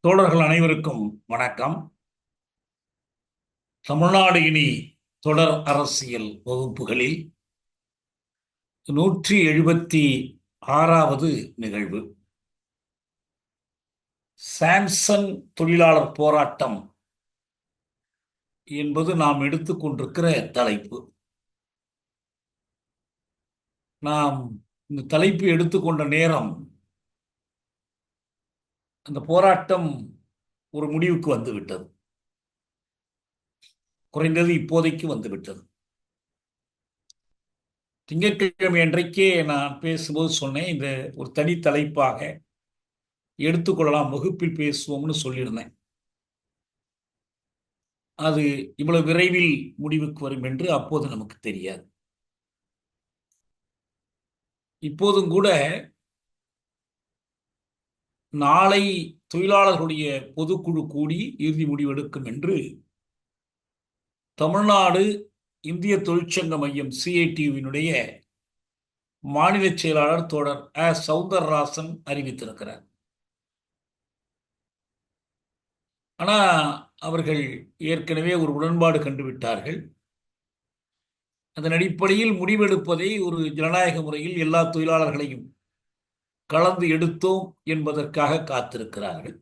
தோழர்கள் அனைவருக்கும் வணக்கம். தமிழ்நாடு இனி தொடர் அரசியல் வகுப்புகளில் 176வது நிகழ்வு. சாம்சங் தொழிலாளர் போராட்டம் என்பது நாம் எடுத்துக்கொண்டிருக்கிற தலைப்பு. நாம் இந்த தலைப்பு எடுத்துக்கொண்ட நேரம் அந்த போராட்டம் ஒரு முடிவுக்கு வந்துவிட்டது. குறைந்தது இப்போதைக்கு வந்துவிட்டது. திங்கட்கிழமை அன்றைக்கே நான் பேசும்போது சொன்னேன், இந்த ஒரு தனி தலைப்பாக எடுத்துக்கொள்ளலாம், வகுப்பில் பேசுவோம்னு சொல்லியிருந்தேன். அது இவ்வளவு விரைவில் முடிவுக்கு வரும் என்று அப்போது நமக்கு தெரியாது. இப்போதும் கூட நாளை தொழிலாளர்களுடைய பொதுக்குழு கூடி இறுதி முடிவெடுக்கும் என்று தமிழ்நாடு இந்திய தொழிற்சங்க மையம் சிஐடியுவினுடைய மாநில செயலாளர் தோழர் சௌந்தரராசன் அறிவித்திருக்கிறார். ஆனால் அவர்கள் ஏற்கனவே ஒரு உடன்பாடு கண்டுவிட்டார்கள். அதன் அடிப்படையில் முடிவெடுப்பதை ஒரு ஜனநாயக முறையில் எல்லா தொழிலாளர்களையும் கலந்து எடுத்தோம் என்பதற்காக காத்திருக்கிறார்கள்.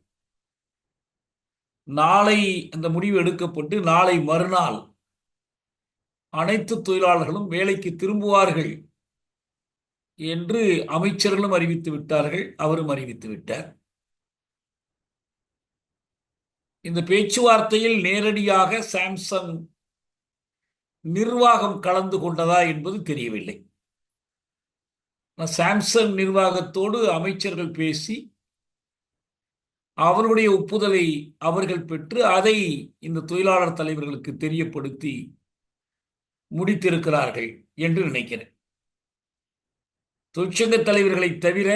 நாளை அந்த முடிவு எடுக்கப்பட்டு நாளை மறுநாள் அனைத்து தொழிலாளர்களும் வேலைக்கு திரும்புவார்கள் என்று அமைச்சர்களும் அறிவித்து விட்டார்கள், அவரும் அறிவித்து விட்டார். இந்த பேச்சுவார்த்தையில் நேரடியாக சாம்சங் நிர்வாகம் கலந்து கொண்டதா என்பது தெரியவில்லை. சாம்சங் நிர்வாகத்தோடு அமைச்சர்கள் பேசி அவருடைய ஒப்புதலை அவர்கள் பெற்று அதை இந்த தொழிலாளர் தலைவர்களுக்கு தெரியப்படுத்தி முடித்திருக்கிறார்கள் என்று நினைக்கிறேன். தொழிற்சங்க தலைவர்களை தவிர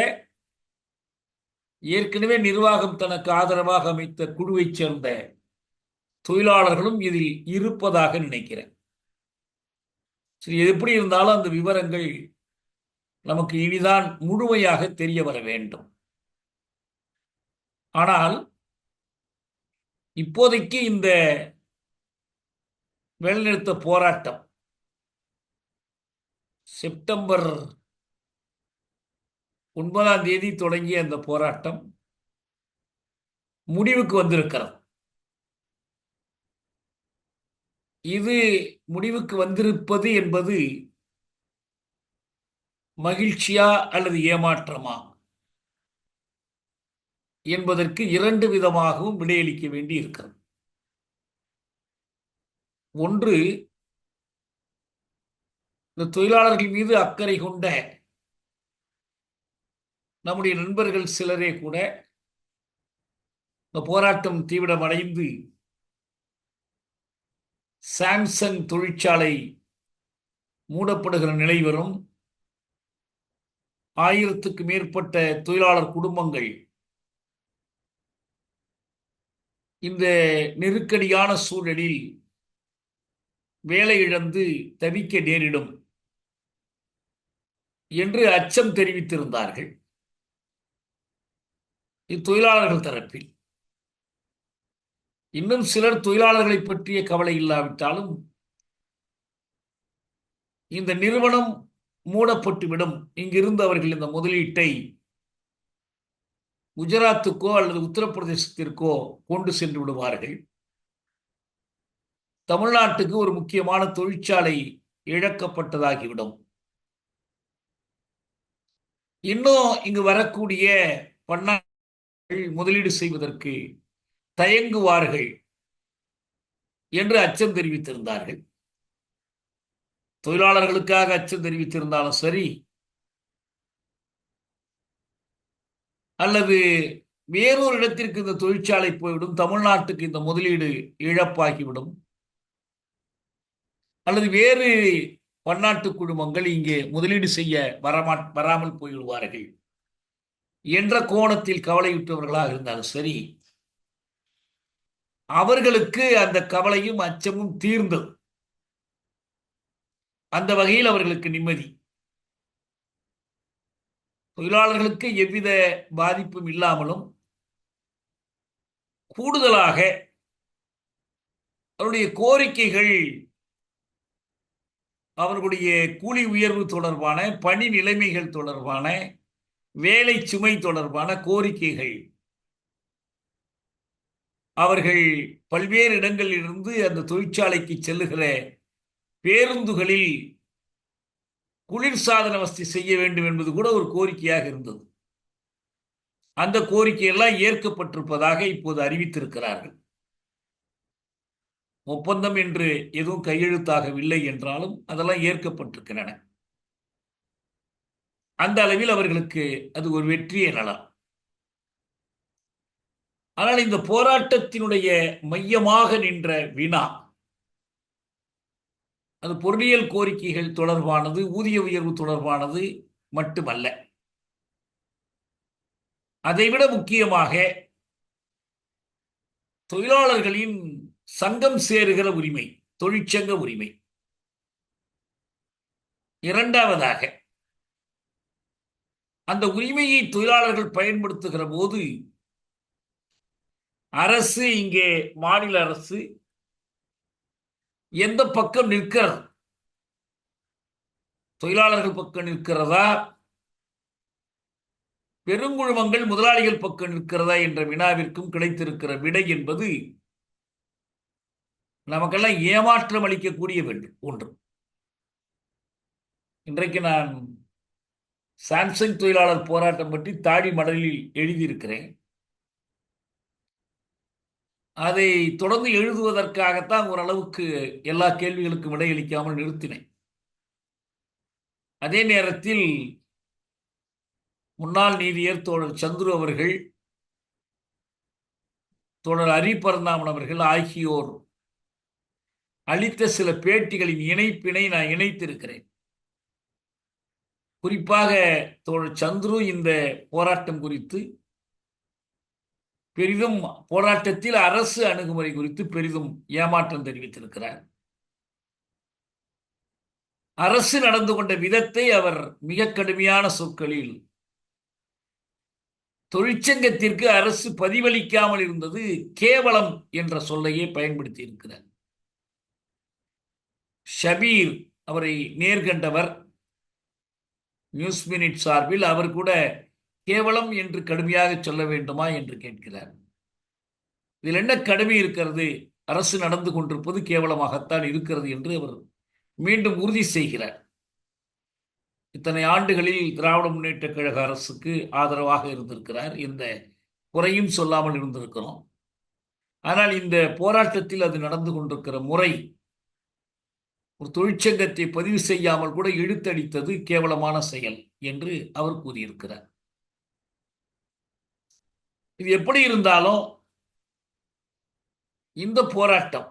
ஏற்கனவே நிர்வாகம் தனக்கு ஆதரவாக அமைத்த குழுவைச் சேர்ந்த தொழிலாளர்களும் இதில் இருப்பதாக நினைக்கிறேன். சரி, எப்படி இருந்தாலும் அந்த விவரங்கள் நமக்கு இனிதான் முழுமையாக தெரிய வர வேண்டும். ஆனால் இப்போதைக்கு இந்த வேலைநிறுத்த போராட்டம் செப்டம்பர் 9ஆம் தேதி தொடங்கிய அந்த போராட்டம் முடிவுக்கு வந்திருக்கிறது. இது முடிவுக்கு வந்திருப்பது என்பது மகிழ்ச்சியா அல்லது ஏமாற்றமா என்பதற்கு இரண்டு விதமாகவும் விடையளிக்க வேண்டி இருக்கிறது. ஒன்று, இந்த தொழிலாளர்கள் மீது அக்கறை கொண்ட நம்முடைய நண்பர்கள் சிலரே கூட இந்த போராட்டம் தீவிரமடைந்து சாம்சங் தொழிற்சாலை மூடப்படுகிற நிலை வரும், 1000க்கு மேற்பட்ட தொழிலாளர் குடும்பங்கள் இந்த நெருக்கடியான சூழலில் வேலை இழந்து தவிக்க நேரிடும் என்று அச்சம் தெரிவித்திருந்தார்கள் இத்தொழிலாளர்கள் தரப்பில். இன்னும் சிலர் தொழிலாளர்களை பற்றிய கவலை இல்லாவிட்டாலும் இந்த நிறுவனம் மூடப்பட்டுவிடும், இங்கிருந்து அவர்கள் இந்த முதலீட்டை குஜராத்துக்கோ அல்லது உத்தரப்பிரதேசத்திற்கோ கொண்டு சென்று விடுவார்கள், தமிழ்நாட்டுக்கு ஒரு முக்கியமான தொழிற்சாலை இழக்கப்பட்டதாகிவிடும், இன்னும் இங்கு வரக்கூடிய பன்னாட்டு முதலீடு செய்வதற்கு தயங்குவார்கள் என்று அச்சம் தெரிவித்திருந்தார்கள். தொழிலாளர்களுக்காக அச்சம் தெரிவித்திருந்தாலும் சரி, அல்லது வேறொரு இடத்திற்கு இந்த தொழிற்சாலை போய்விடும், தமிழ்நாட்டுக்கு இந்த முதலீடு இழப்பாகிவிடும், அல்லது வேறு பன்னாட்டு குழுமங்கள் இங்கே முதலீடு செய்ய வராமல் போய்விடுவார்கள் என்ற கோணத்தில் கவலையுற்றவர்களாக இருந்தாலும் சரி, அவர்களுக்கு அந்த கவலையும் அச்சமும் தீர்ந்தது. அந்த வகையில் அவர்களுக்கு நிம்மதி. தொழிலாளர்களுக்கு எவ்வித பாதிப்பும் இல்லாமலும் கூடுதலாக அவருடைய கோரிக்கைகள் அவர்களுடைய கூலி உயர்வு தொடர்பான, பணி நிலைமைகள் தொடர்பான, வேலை சுமை தொடர்பான கோரிக்கைகள் அவர்கள் பல்வேறு இடங்களிலிருந்து அந்த தொழிற்சாலைக்கு செல்லுகிற பேருந்துகளில் குளிர்சாதன வசதி செய்ய வேண்டும் என்பது கூட ஒரு கோரிக்கையாக இருந்தது. அந்த கோரிக்கையெல்லாம் ஏற்கப்பட்டிருப்பதாக இப்போது அறிவித்திருக்கிறார்கள். ஒப்பந்தம் என்று எதுவும் கையெழுத்தாகவில்லை என்றாலும் அதெல்லாம் ஏற்கப்பட்டிருக்கின்றன. அந்த அளவில் அவர்களுக்கு அது ஒரு வெற்றி எனலாம். ஆனால் இந்த போராட்டத்தினுடைய மையமாக நின்ற வினா அது பொருளியல் கோரிக்கைகள் தொடர்பானது, ஊதிய உயர்வு தொடர்பானது மட்டுமல்ல. அதைவிட முக்கியமாக தொழிலாளர்களின் சங்கம் சேருகிற உரிமை, தொழிற்சங்க உரிமை. இரண்டாவதாக, அந்த உரிமையை தொழிலாளர்கள் பயன்படுத்துகிற போது அரசு, இங்கே மாநில அரசு எந்த பக்கம் நிற்கிறது? தொழிலாளர்கள் பக்கம் நிற்கிறதா, பெருங்குழுமங்கள் முதலாளிகள் பக்கம் நிற்கிறதா என்ற வினாவிற்கும் கிடைத்திருக்கிற விடை என்பது நமக்கெல்லாம் ஏமாற்றம் அளிக்கக்கூடிய ஒன்று. இன்றைக்கு நான் சாம்சங் தொழிலாளர் போராட்டம் பற்றி தாடி மடலில் எழுதியிருக்கிறேன். அதை தொடர்ந்து எழுதுவதற்காகத்தான் ஓரளவுக்கு எல்லா கேள்விகளுக்கும் விடையளிக்காமல் நிறுத்தினேன். அதே நேரத்தில் முன்னாள் நீதியர் தோழர் சந்துரு அவர்கள், தோழர் ஹரி பரந்தாமன் அவர்கள் ஆகியோர் அளித்த சில பேட்டிகளின் இணைப்பினை நான் இணைத்திருக்கிறேன். குறிப்பாக தோழர் சந்துரு இந்த போராட்டம் குறித்து பெரிதும், போராட்டத்தில் அரசு அணுகுமுறை குறித்து பெரிதும் ஏமாற்றம் தெரிவித்திருக்கிறார். அரசு நடந்து கொண்ட விதத்தை அவர் மிக கடுமையான சொற்களில், தொழிற்சங்கத்திற்கு அரசு பதிவளிக்காமல் இருந்தது கேவலம் என்ற சொல்லையே பயன்படுத்தி இருக்கிறார். ஷபீர் அவரை நேர்கண்டவர், நியூஸ் மினிட் சார்பில், அவர் கூட கேவலம் என்று கடுமையாக சொல்ல வேண்டுமா என்று கேட்கிறார். இதில் என்ன கடுமை இருக்கிறது? அரசு நடந்து கொண்டிருப்பது கேவலமாகத்தான் இருக்கிறது என்று அவர் மீண்டும் உறுதி செய்கிறார். இத்தனை ஆண்டுகளில் திராவிட முன்னேற்ற கழக அரசுக்கு ஆதரவாக இருந்திருக்கிறார், எந்த குறையும் சொல்லாமல் இருந்திருக்கிறோம். ஆனால் இந்த போராட்டத்தில் அது நடந்து கொண்டிருக்கிற முறை, ஒரு தொழிற்சங்கத்தை பதிவு செய்யாமல் கூட இழுத்தடித்தது கேவலமான செயல் என்று அவர் கூறியிருக்கிறார். இது எப்படி இருந்தாலும் இந்த போராட்டம்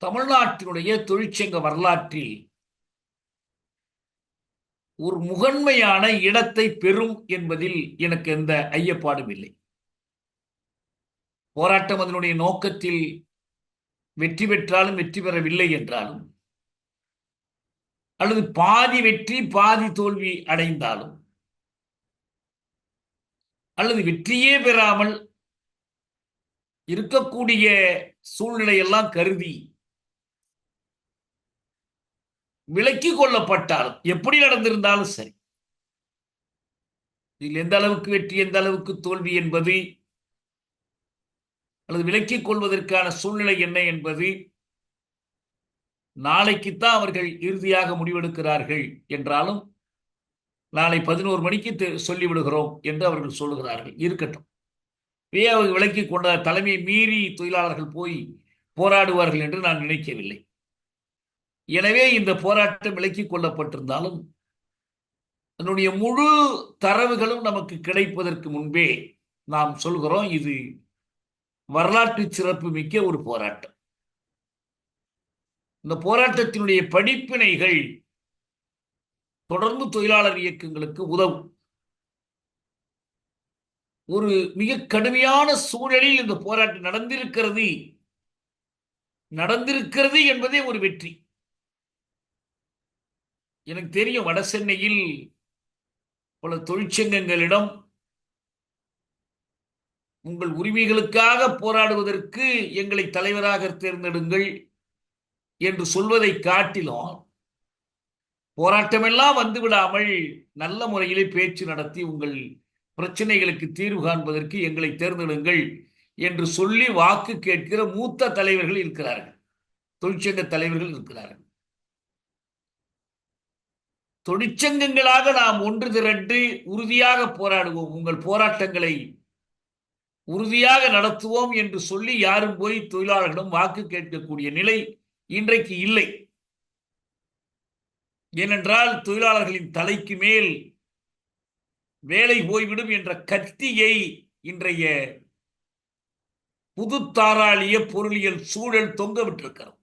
தமிழ்நாட்டினுடைய தொழிற்சங்க வரலாற்றில் ஒரு முகன்மையான இடத்தை பெறும் என்பதில் எனக்கு எந்த ஐயப்பாடும் இல்லை. போராட்டம் அதனுடைய நோக்கத்தில் வெற்றி பெற்றாலும் வெற்றி பெறவில்லை என்றாலும், அல்லது பாதி வெற்றி பாதி தோல்வி அடைந்தாலும், அல்லது வெற்றியே பெறாமல் இருக்கக்கூடிய சூழ்நிலையெல்லாம் கருதி விலக்கி கொள்ளப்பட்டாலும், எப்படி நடந்திருந்தாலும் சரி, இதில் எந்த அளவுக்கு வெற்றி எந்த அளவுக்கு தோல்வி என்பது, அல்லது விலக்கிக் கொள்வதற்கான சூழ்நிலை என்ன என்பது நாளைக்குத்தான் அவர்கள் இறுதியாக முடிவெடுக்கிறார்கள் என்றாலும், நாளை 11 மணிக்கு சொல்லிவிடுகிறோம் என்று அவர்கள் சொல்லுகிறார்கள். இருக்கட்டும், அவர்கள் விலக்கிக் கொண்ட தலைமையை மீறி தொழிலாளர்கள் போய் போராடுவார்கள் என்று நான் நினைக்கவில்லை. எனவே இந்த போராட்டம் விலக்கிக் கொள்ளப்பட்டிருந்தாலும் அதனுடைய முழு தரவுகளும் நமக்கு கிடைப்பதற்கு முன்பே நாம் சொல்கிறோம், இது வரலாற்று சிறப்பு மிக்க ஒரு போராட்டம். இந்த போராட்டத்தினுடைய படிப்பினைகள் தொடர்ந்து தொழிலாளர் இயக்கங்களுக்கு உதவும். ஒரு மிக கடுமையான சூழலில் இந்த போராட்டம் நடந்திருக்கிறது என்பதே ஒரு வெற்றி. எனக்கு தெரியும், வட சென்னையில் பல தொழிற்சங்கங்களிடம் உங்கள் உரிமைகளுக்காக போராடுவதற்கு எங்களை தலைவராக தேர்ந்தெடுங்கள் என்று சொல்வதை காட்டிலும் போராட்டமெல்லாம் வந்துவிடாமல் நல்ல முறையிலே பேச்சு நடத்தி உங்கள் பிரச்சனைகளுக்கு தீர்வு காண்பதற்கு எங்களை தேர்ந்தெடுங்கள் என்று சொல்லி வாக்கு கேட்கிற மூத்த தலைவர்கள் இருக்கிறார்கள், தொழிற்சங்க தலைவர்கள் இருக்கிறார்கள். தொழிற்சங்கங்களாக நாம் ஒன்று திரண்டு உறுதியாக போராடுவோம், உங்கள் போராட்டங்களை உறுதியாக நடத்துவோம் என்று சொல்லி யாரும் போய் தொழிலாளர்களிடம் வாக்கு கேட்கக்கூடிய நிலை இன்றைக்கு இல்லை. ஏனென்றால் தொழிலாளர்களின் தலைக்கு மேல் வேலை போய்விடும் என்ற கத்தியை இன்றைய புது தாராளிய பொருளியல் சூழல் தொங்க விட்டிருக்கிறது.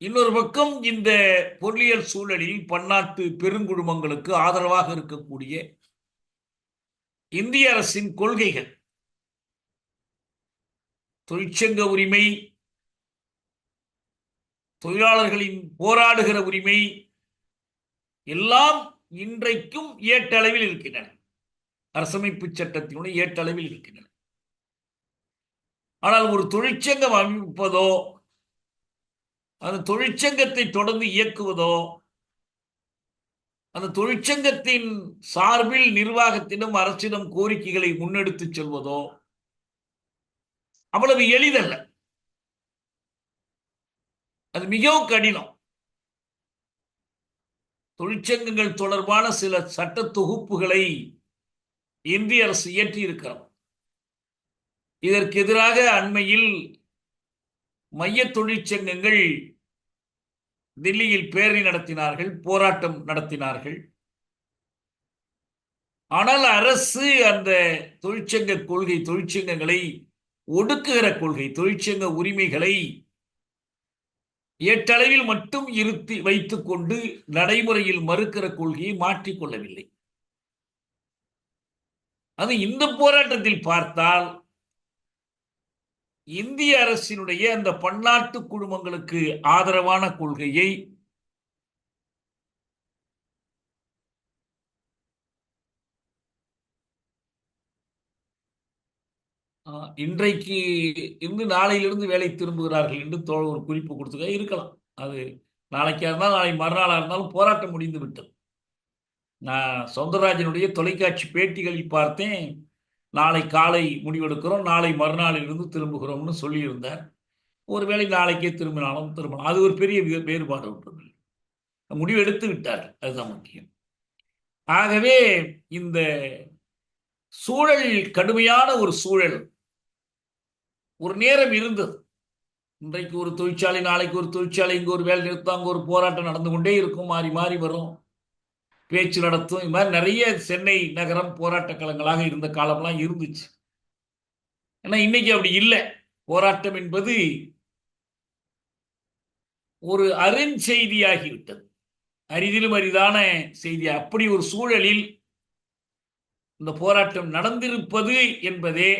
இன்னொரு பக்கம் இந்த பொருளியல் சூழலில் பன்னாட்டு பெருங்குழுமங்களுக்கு ஆதரவாக இருக்கக்கூடிய இந்திய அரசின் கொள்கைகள், தொழிற்சங்க உரிமை, தொழிலாளர்களின் போராடுகிற உரிமை எல்லாம் இன்றைக்கும் ஏட்டளவில் இருக்கின்றன, அரசமைப்பு சட்டத்தினுடைய ஏட்டளவில் இருக்கின்றன. ஆனால் ஒரு தொழிற்சங்கம் அமைப்பதோ அந்த தொழிற்சங்கத்தை தொடர்ந்து இயக்குவதோ அந்த தொழிற்சங்கத்தின் சார்பில் நிர்வாகத்திடம் அரசிடம் கோரிக்கைகளை முன்னெடுத்து செல்வதோ அவ்வளவு எளிதல்ல, அது மிகவும் கடினம். தொழிற்சங்கங்கள் தொடர்பான சில சட்ட தொகுப்புகளை இந்திய அரசு இயற்றி இருக்கிறது. இதற்கு எதிராக அண்மையில் மைய தொழிற்சங்கங்கள் தில்லியில் பேரணி நடத்தினார்கள், போராட்டம் நடத்தினார்கள். ஆனால் அரசு அந்த தொழிற்சங்க கொள்கை, தொழிற்சங்கங்களை ஒடுக்குகிற கொள்கை, தொழிற்சங்க உரிமைகளை ஏட்டளவில் மட்டும் இருத்தி வைத்துக் கொண்டு நடைமுறையில் மறுக்கிற கொள்கையை மாற்றிக்கொள்ளவில்லை. அது இந்த போராட்டத்தில் பார்த்தால் இந்திய அரசினுடைய அந்த பன்னாட்டு குழுமங்களுக்கு ஆதரவான கொள்கையை இன்றைக்கு இருந்து நாளையிலிருந்து வேலை திரும்புகிறார்கள் என்று ஒரு குறிப்பு கொடுத்துக்க இருக்கலாம். அது நாளைக்கா இருந்தாலும் நாளை மறுநாளாக இருந்தாலும் போராட்டம் முடிந்து விட்டது. நான் சௌந்தரராஜனுடைய தொலைக்காட்சி பேட்டிகளில் பார்த்தேன், நாளை காலை முடிவெடுக்கிறோம், நாளை மறுநாளிலிருந்து திரும்புகிறோம்னு சொல்லியிருந்தார். ஒருவேளை நாளைக்கே திரும்பினாலும் திரும்பலாம், அது ஒரு பெரிய வேறுபாடு ஒன்றுமில்லை, முடிவு எடுத்து விட்டார்கள், அதுதான் முக்கியம். ஆகவே இந்த சூழல் கடுமையான ஒரு சூழல் ஒரு நேரம் இருந்தது. இன்றைக்கு ஒரு தொழிற்சாலை, நாளைக்கு ஒரு தொழிற்சாலை, இங்கே ஒரு வேலை நிறுத்தம், அங்கே ஒரு போராட்டம் நடந்து கொண்டே இருக்கும், மாறி மாறி வரும், பேச்சு நடத்தும். இது மாதிரி நிறைய சென்னை நகரம் போராட்ட களங்களாக இருந்த காலம்லாம் இருந்துச்சு. ஏன்னா இன்னைக்கு அப்படி இல்லை. போராட்டம் என்பது ஒரு அருஞ்செய்தியாகிவிட்டது, அரிதிலும் அரிதான செய்தி. அப்படி ஒரு சூழலில் இந்த போராட்டம் நடந்திருப்பது என்பதே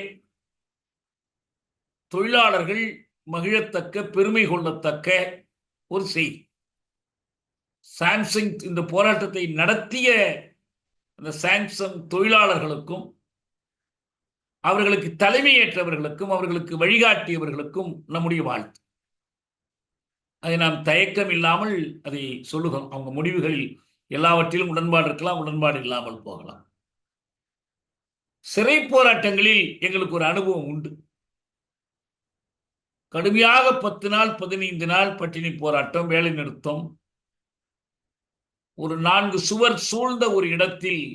தொழிலாளர்கள் மகிழத்தக்க, பெருமை கொள்ளத்தக்க ஒரு செய்தி. சாம்சங் இந்த போராட்டத்தை நடத்திய அந்த சாம்சங் தொழிலாளர்களுக்கும் அவர்களுக்கு தலைமையேற்றவர்களுக்கும் அவர்களுக்கு வழிகாட்டியவர்களுக்கும் நம்முடைய வாழ்த்து. அதை நாம் தயக்கம் இல்லாமல் அதை சொல்லுகிறோம். அவங்க முடிவுகளில் எல்லாவற்றிலும் உடன்பாடு இருக்கலாம், உடன்பாடு இல்லாமல் போகலாம். சிறை போராட்டங்களில் எங்களுக்கு ஒரு அனுபவம் உண்டு. கடுமையாக 10 நாள் 15 நாள் பட்டினி போராட்டம், வேலை நிறுத்தம், ஒரு 4 சுவர் சூழ்ந்த ஒரு இடத்தில்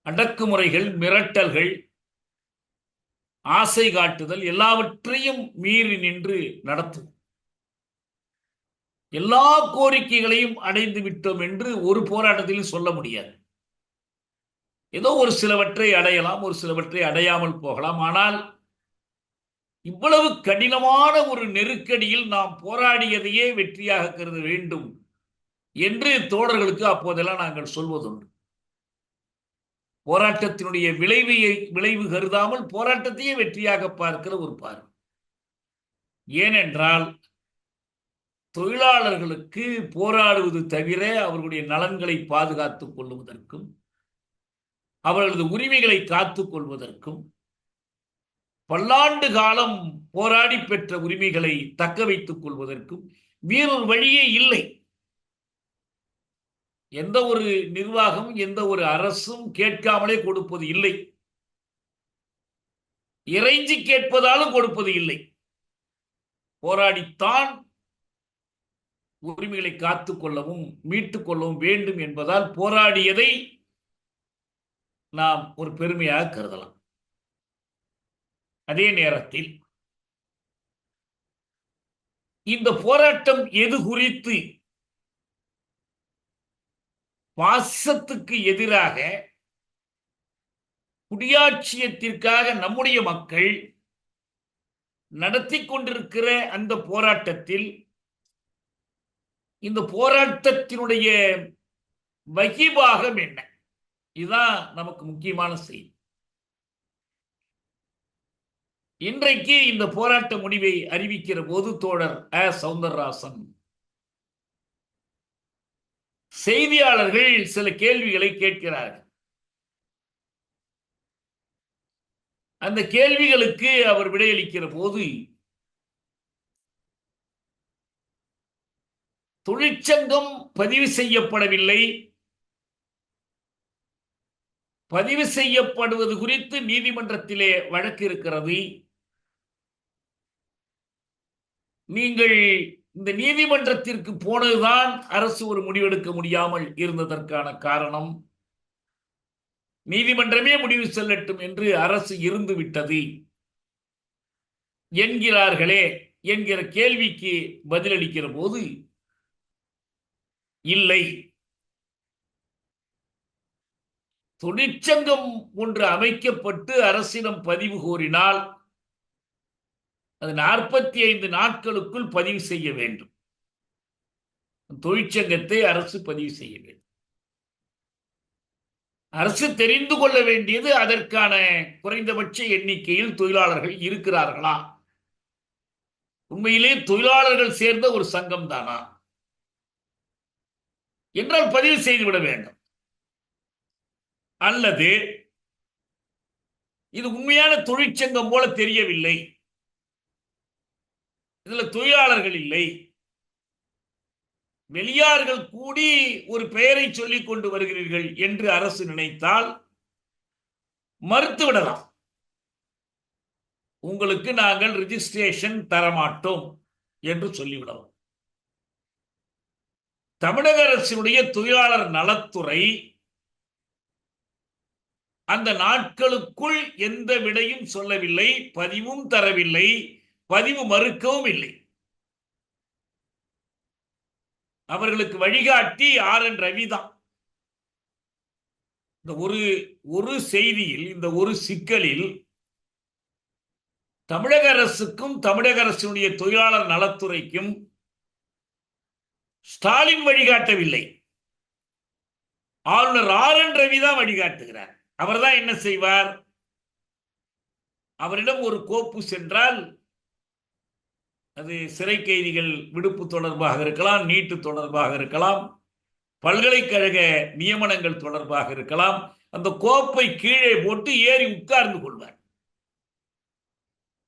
அடக்குமுறைகள், மிரட்டல்கள், ஆசை காட்டுதல் எல்லாவற்றையும் மீறி நின்று நடத்தும். எல்லா கோரிக்கைகளையும் அடைந்து விட்டோம் என்று ஒரு போராட்டத்திலும் சொல்ல முடியாது. ஏதோ ஒரு சிலவற்றை அடையலாம், ஒரு சிலவற்றை அடையாமல் போகலாம். ஆனால் இவ்வளவு கடினமான ஒரு நெருக்கடியில் நாம் போராடியதையே வெற்றியாக கருத வேண்டும் என்று தோழர்களுக்கு அப்போதெல்லாம் நாங்கள் சொல்வதுண்டு. போராட்டத்தினுடைய விளைவு கருதாமல் போராட்டத்தையே வெற்றியாக பார்க்கிற ஒரு பார்வை. ஏனென்றால் தொழிலாளர்களுக்கு போராடுவது தவிர அவர்களுடைய நலன்களை பாதுகாத்துக் கொள்வதற்கும் அவர்களது உரிமைகளை காத்துக் கொள்வதற்கும் பல்லாண்டு காலம் போராடி பெற்ற உரிமைகளை தக்க வைத்துக் கொள்வதற்கும் வேறொரு வழியே இல்லை. எந்த ஒரு நிர்வாகம், எந்த ஒரு அரசும் கேட்காமலே கொடுப்பது இல்லை. இறைஞ்சி கேட்பதாலும் கொடுப்பது இல்லை. போராடித்தான் உரிமைகளை காத்துக் கொள்ளவும் மீட்டுக் கொள்ளவும் வேண்டும் என்பதால் போராடியதை நாம் ஒரு பெருமையாக கருதலாம். அதே நேரத்தில் இந்த போராட்டம் எது குறித்து? பாசத்துக்கு எதிராக குடியாட்சியத்திற்காக நம்முடைய மக்கள் நடத்தி கொண்டிருக்கிற அந்த போராட்டத்தில் இந்த போராட்டத்தினுடைய வகிபாகம் என்ன? இதுதான் நமக்கு முக்கியமான செய்தி. இன்றைக்கு இந்த போராட்ட முடிவை அறிவிக்கிற போது தோழர் சௌந்தரராசன் செய்தியாளர்கள் சில கேள்விகளை கேட்கிறார்கள். அந்த கேள்விகளுக்கு அவர் விடையளிக்கிற போது தொழிற்சங்கம் பதிவு செய்யப்படவில்லை, பதிவு செய்யப்படுவது குறித்து நீதிமன்றத்திலே வழக்கு இருக்கிறது, நீங்கள் இந்த நீதிமன்றத்திற்கு போனதுதான் அரசு ஒரு முடிவெடுக்க முடியாமல் இருந்ததற்கான காரணம், நீதிமன்றமே முடிவு செல்லட்டும் என்று அரசு இருந்து விட்டது என்கிறார்களே என்கிற கேள்விக்கு பதிலளிக்கிற போது, இல்லை, தொழிற்சங்கம் ஒன்று அமைக்கப்பட்டு அரசிடம் பதிவு கோரினால் அது 45 நாட்களுக்குள் பதிவு செய்ய வேண்டும். தொழிற்சங்கத்தை அரசு பதிவு செய்ய வேண்டும். அரசு தெரிந்து கொள்ள வேண்டியது அதற்கான குறைந்தபட்ச எண்ணிக்கையில் தொழிலாளர்கள் இருக்கிறார்களா, உண்மையிலே தொழிலாளர்கள் சேர்ந்த ஒரு சங்கம் தானா என்றால் பதிவு செய்துவிட வேண்டும். அல்லது இது உண்மையான தொழிற்சங்கம் போல தெரியவில்லை, இதுல தொழிலாளர்கள் இல்லை, வெளியார்கள் கூடி ஒரு பெயரை சொல்லிக் கொண்டு வருகிறீர்கள் என்று அரசு நினைத்தால் மறுத்துவிடலாம். உங்களுக்கு நாங்கள் ரிஜிஸ்ட்ரேஷன் தரமாட்டோம் என்று சொல்லிவிடலாம். தமிழக அரசினுடைய தொழிலாளர் நலத்துறை அந்த நாட்களுக்குள் எந்த விடையும் சொல்லவில்லை, பதிவும் தரவில்லை, பதிவு மறுக்கவும் இல்லை. அவர்களுக்கு வழிகாட்டி RN ரவி தான். இந்த ஒரு செய்தியில், இந்த ஒரு சிக்கலில் தமிழக அரசுக்கும் தமிழக அரசினுடைய தொழிலாளர் நலத்துறைக்கும் ஸ்டாலின் வழிகாட்டவில்லை, ஆளுநர் RN ரவி தான் வழிகாட்டுகிறார். அவர் தான் என்ன செய்வார்? அவரிடம் ஒரு கோப்பு சென்றால் அது சிறை கைதிகள் விடுப்பு தொடர்பாக இருக்கலாம், நீட்டு தொடர்பாக இருக்கலாம், பல்கலைக்கழக நியமனங்கள் தொடர்பாக இருக்கலாம். அந்த கோப்பை கீழே போட்டு ஏறி உட்கார்ந்து கொள்வார்.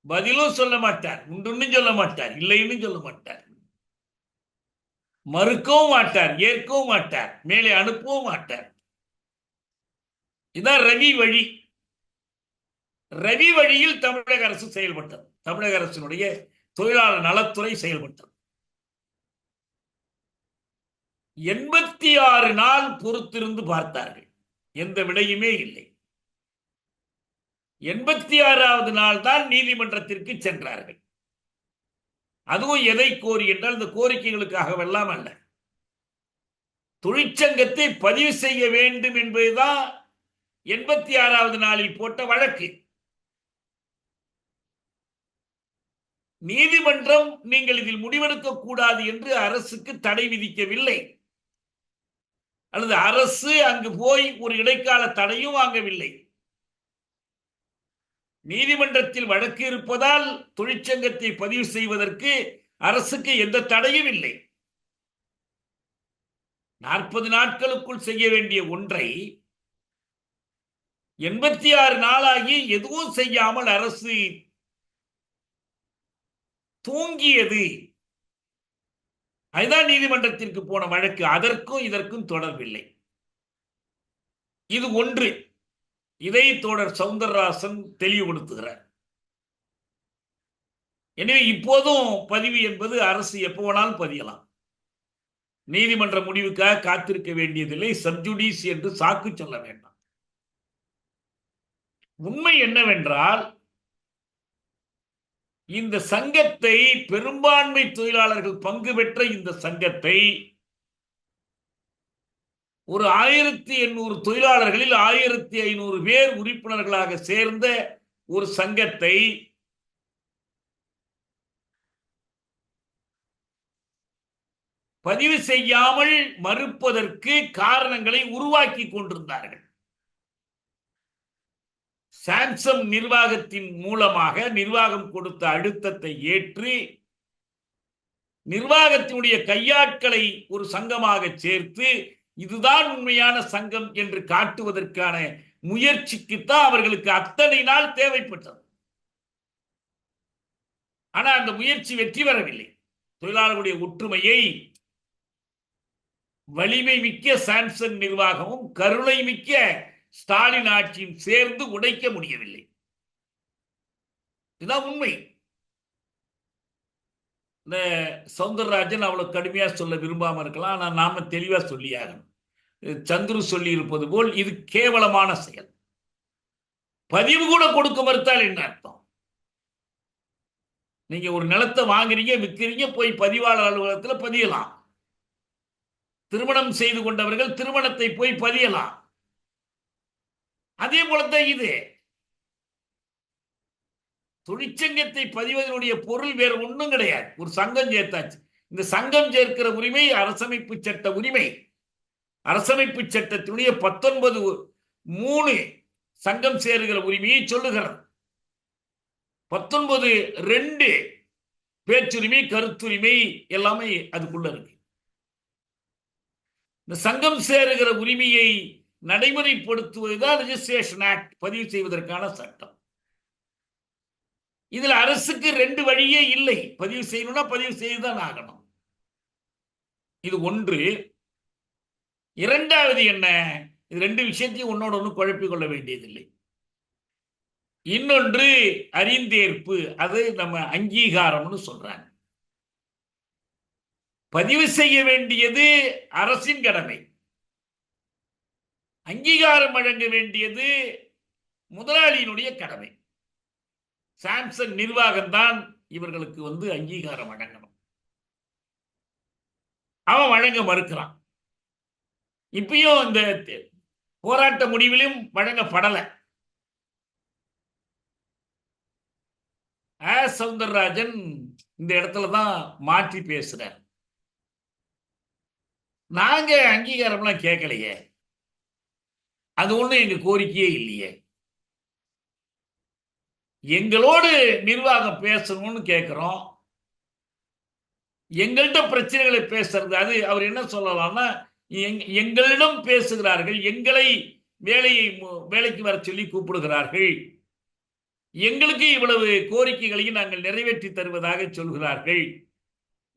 பதிலும் சொல்ல மாட்டார், உண்டுன்னு சொல்ல மாட்டார், இல்லைன்னு சொல்ல மாட்டார், மறுக்கவும் மாட்டார், ஏற்கவும் மாட்டார், மேலே அனுப்பவும் மாட்டார். இதான் ரவி வழி. ரவி வழியில் தமிழக அரசு செயல்பட்டது, தமிழக அரசினுடைய தொழிலாளர் நலத்துறை செயல்பட்டது. 86 நாள் பொறுத்திருந்து பார்த்தார்கள், எந்த விடையுமே இல்லை. 86வது நாள் தான் நீதிமன்றத்திற்கு சென்றார்கள். அதுவும் எதை கோரி என்றால், இந்த கோரிக்கைகளுக்காகவெல்லாம் அல்ல, தொழிற்சங்கத்தை பதிவு செய்ய வேண்டும் என்பதுதான் 86வது நாளில் போட்ட வழக்கு. நீதிமன்றம் நீங்கள் இதில் முடிவெடுக்க கூடாது என்று அரசுக்கு தடை விதிக்கவில்லை, அல்லது அரசு அங்கு போய் ஒரு இடைக்கால தடையும் வாங்கவில்லை. நீதிமன்றத்தில் வழக்கு இருப்பதால் தொழிற்சங்கத்தை பதிவு செய்வதற்கு அரசுக்கு எந்த தடையும் இல்லை. 40 நாட்களுக்குள் செய்ய வேண்டிய ஒன்றை 86 நாளாகி எதுவும் செய்யாமல் அரசு தூங்கியது. அதுதான் நீதிமன்றத்திற்கு போன வழக்கு. அதற்கும் இதற்கும் தொடர்பில்லை. இது ஒன்று. இதை தோழர் சவுந்தரராசன் தெளிவுபடுத்துகிறார். எனவே இப்போதும் பதிவு என்பது அரசு எப்போ வேணாலும் பதியலாம். நீதிமன்ற முடிவுக்காக காத்திருக்க வேண்டியதில்லை. சப்ஜுடிஸ் என்று சாக்கு சொல்ல வேண்டாம். உண்மை என்னவென்றால், இந்த சங்கத்தை, பெரும்பான்மை தொழிலாளர்கள் பங்கு பெற்ற இந்த சங்கத்தை, ஒரு 1800 தொழிலாளர்களில் 1500 பேர் உறுப்பினர்களாக சேர்ந்த ஒரு சங்கத்தை பதிவு செய்யாமல் மறுப்பதற்கு காரணங்களை உருவாக்கி கொண்டிருந்தார்கள். சாம்சங் நிர்வாகத்தின் மூலமாக நிர்வாகம் கொடுத்த அழுத்தத்தை ஏற்று நிர்வாகத்தினுடைய கையாட்களை ஒரு சங்கமாக சேர்த்து இதுதான் உண்மையான சங்கம் என்று காட்டுவதற்கான முயற்சிக்குத்தான் அவர்களுக்கு அத்தனை நாள் தேவைப்பட்டது. ஆனால் அந்த முயற்சி வெற்றி பெறவில்லை. தொழிலாளர்களுடைய ஒற்றுமையை வலிமை மிக்க சாம்சங் நிர்வாகமும் கருணை மிக்க ஸ்டாலின் ஆட்சியும் சேர்ந்து உடைக்க முடியவில்லை. இதுதான் உண்மை. இந்த சவுந்தரராஜன் அவ்வளவு கடுமையா சொல்ல விரும்பாம இருக்கலாம். ஆனா நாம தெளிவா சொல்லியாகணும். சந்துரு சொல்லி இருப்பது போல் இது கேவலமான செயல். பதிவு கூட கொடுக்க மறுத்தால் என்ன அர்த்தம்? நீங்க ஒரு நிலத்தை வாங்குறீங்க, விற்கிறீங்க, போய் பதிவாளர் அலுவலகத்தில் பதியலாம். திருமணம் செய்து கொண்டவர்கள் திருமணத்தை போய் பதியலாம். அதே போலத்தான் இது. தொழிற்சங்கத்தை பதிவதனுடைய பொருள் வேற ஒன்றும் கிடையாது. ஒரு சங்கம் சேர்த்தாச்சு. இந்த சங்கம் சேர்க்கிற உரிமை அரசமைப்பு சட்ட உரிமை. அரசமைப்பு சட்டத்தினுடைய 19(3) சங்கம் சேருகிற உரிமையை சொல்லுகிறது. 19(2) பேச்சுரிமை, கருத்துரிமை எல்லாமே அதுக்குள்ள இருக்கு. இந்த சங்கம் சேருகிற உரிமையை நடைமுறைப்படுத்துவதுதான் ரெஜிஸ்ட்ரேஷன் ஆக்ட், பதிவு செய்வதற்கான சட்டம். இதுல அரசுக்கு 2 வழியே இல்லை. பதிவு செய்யணும்னா பதிவு செய்துதான் ஆகணும். இது ஒன்று. இரண்டாவது என்ன? இது 2 விஷயத்தையும் ஒன்னோட ஒன்று குழப்பிக் கொள்ள வேண்டியதில்லை. இன்னொன்று அறிந்தேற்பு. அது நம்ம அங்கீகாரம்னு சொல்றாங்க. பதிவு செய்ய வேண்டியது அரசின் கடமை. அங்கீகாரம் வழங்க வேண்டியது முதலாளியினுடைய கடமை. சாம்சங் நிர்வாகம் தான் இவர்களுக்கு அங்கீகாரம் வழங்கணும். அவன் வழங்க மறுக்கிறான். இப்பயும் இந்த போராட்ட முடிவிலும் வழங்கப்படலை. சவுந்தரராஜன் இந்த இடத்துல தான் மாற்றி பேசுறார். நாங்க அங்கீகாரம்லாம் கேட்கலையே, அது ஒண்ணும் எங்க கோரிக்கையே இல்லையே. எங்களோடு நிர்வாகம் பேசணும்னு கேட்கிறோம். எங்கள்கிட்ட பிரச்சனைகளை பேசுறது, அது அவர் என்ன சொல்லலாம்னா, எங்களிடம் பேசுகிறார்கள், எங்களை வேலைக்கு வர சொல்லி கூப்பிடுகிறார்கள், எங்களுக்கு இவ்வளவு கோரிக்கைகளையும் நாங்கள் நிறைவேற்றி தருவதாக சொல்கிறார்கள்,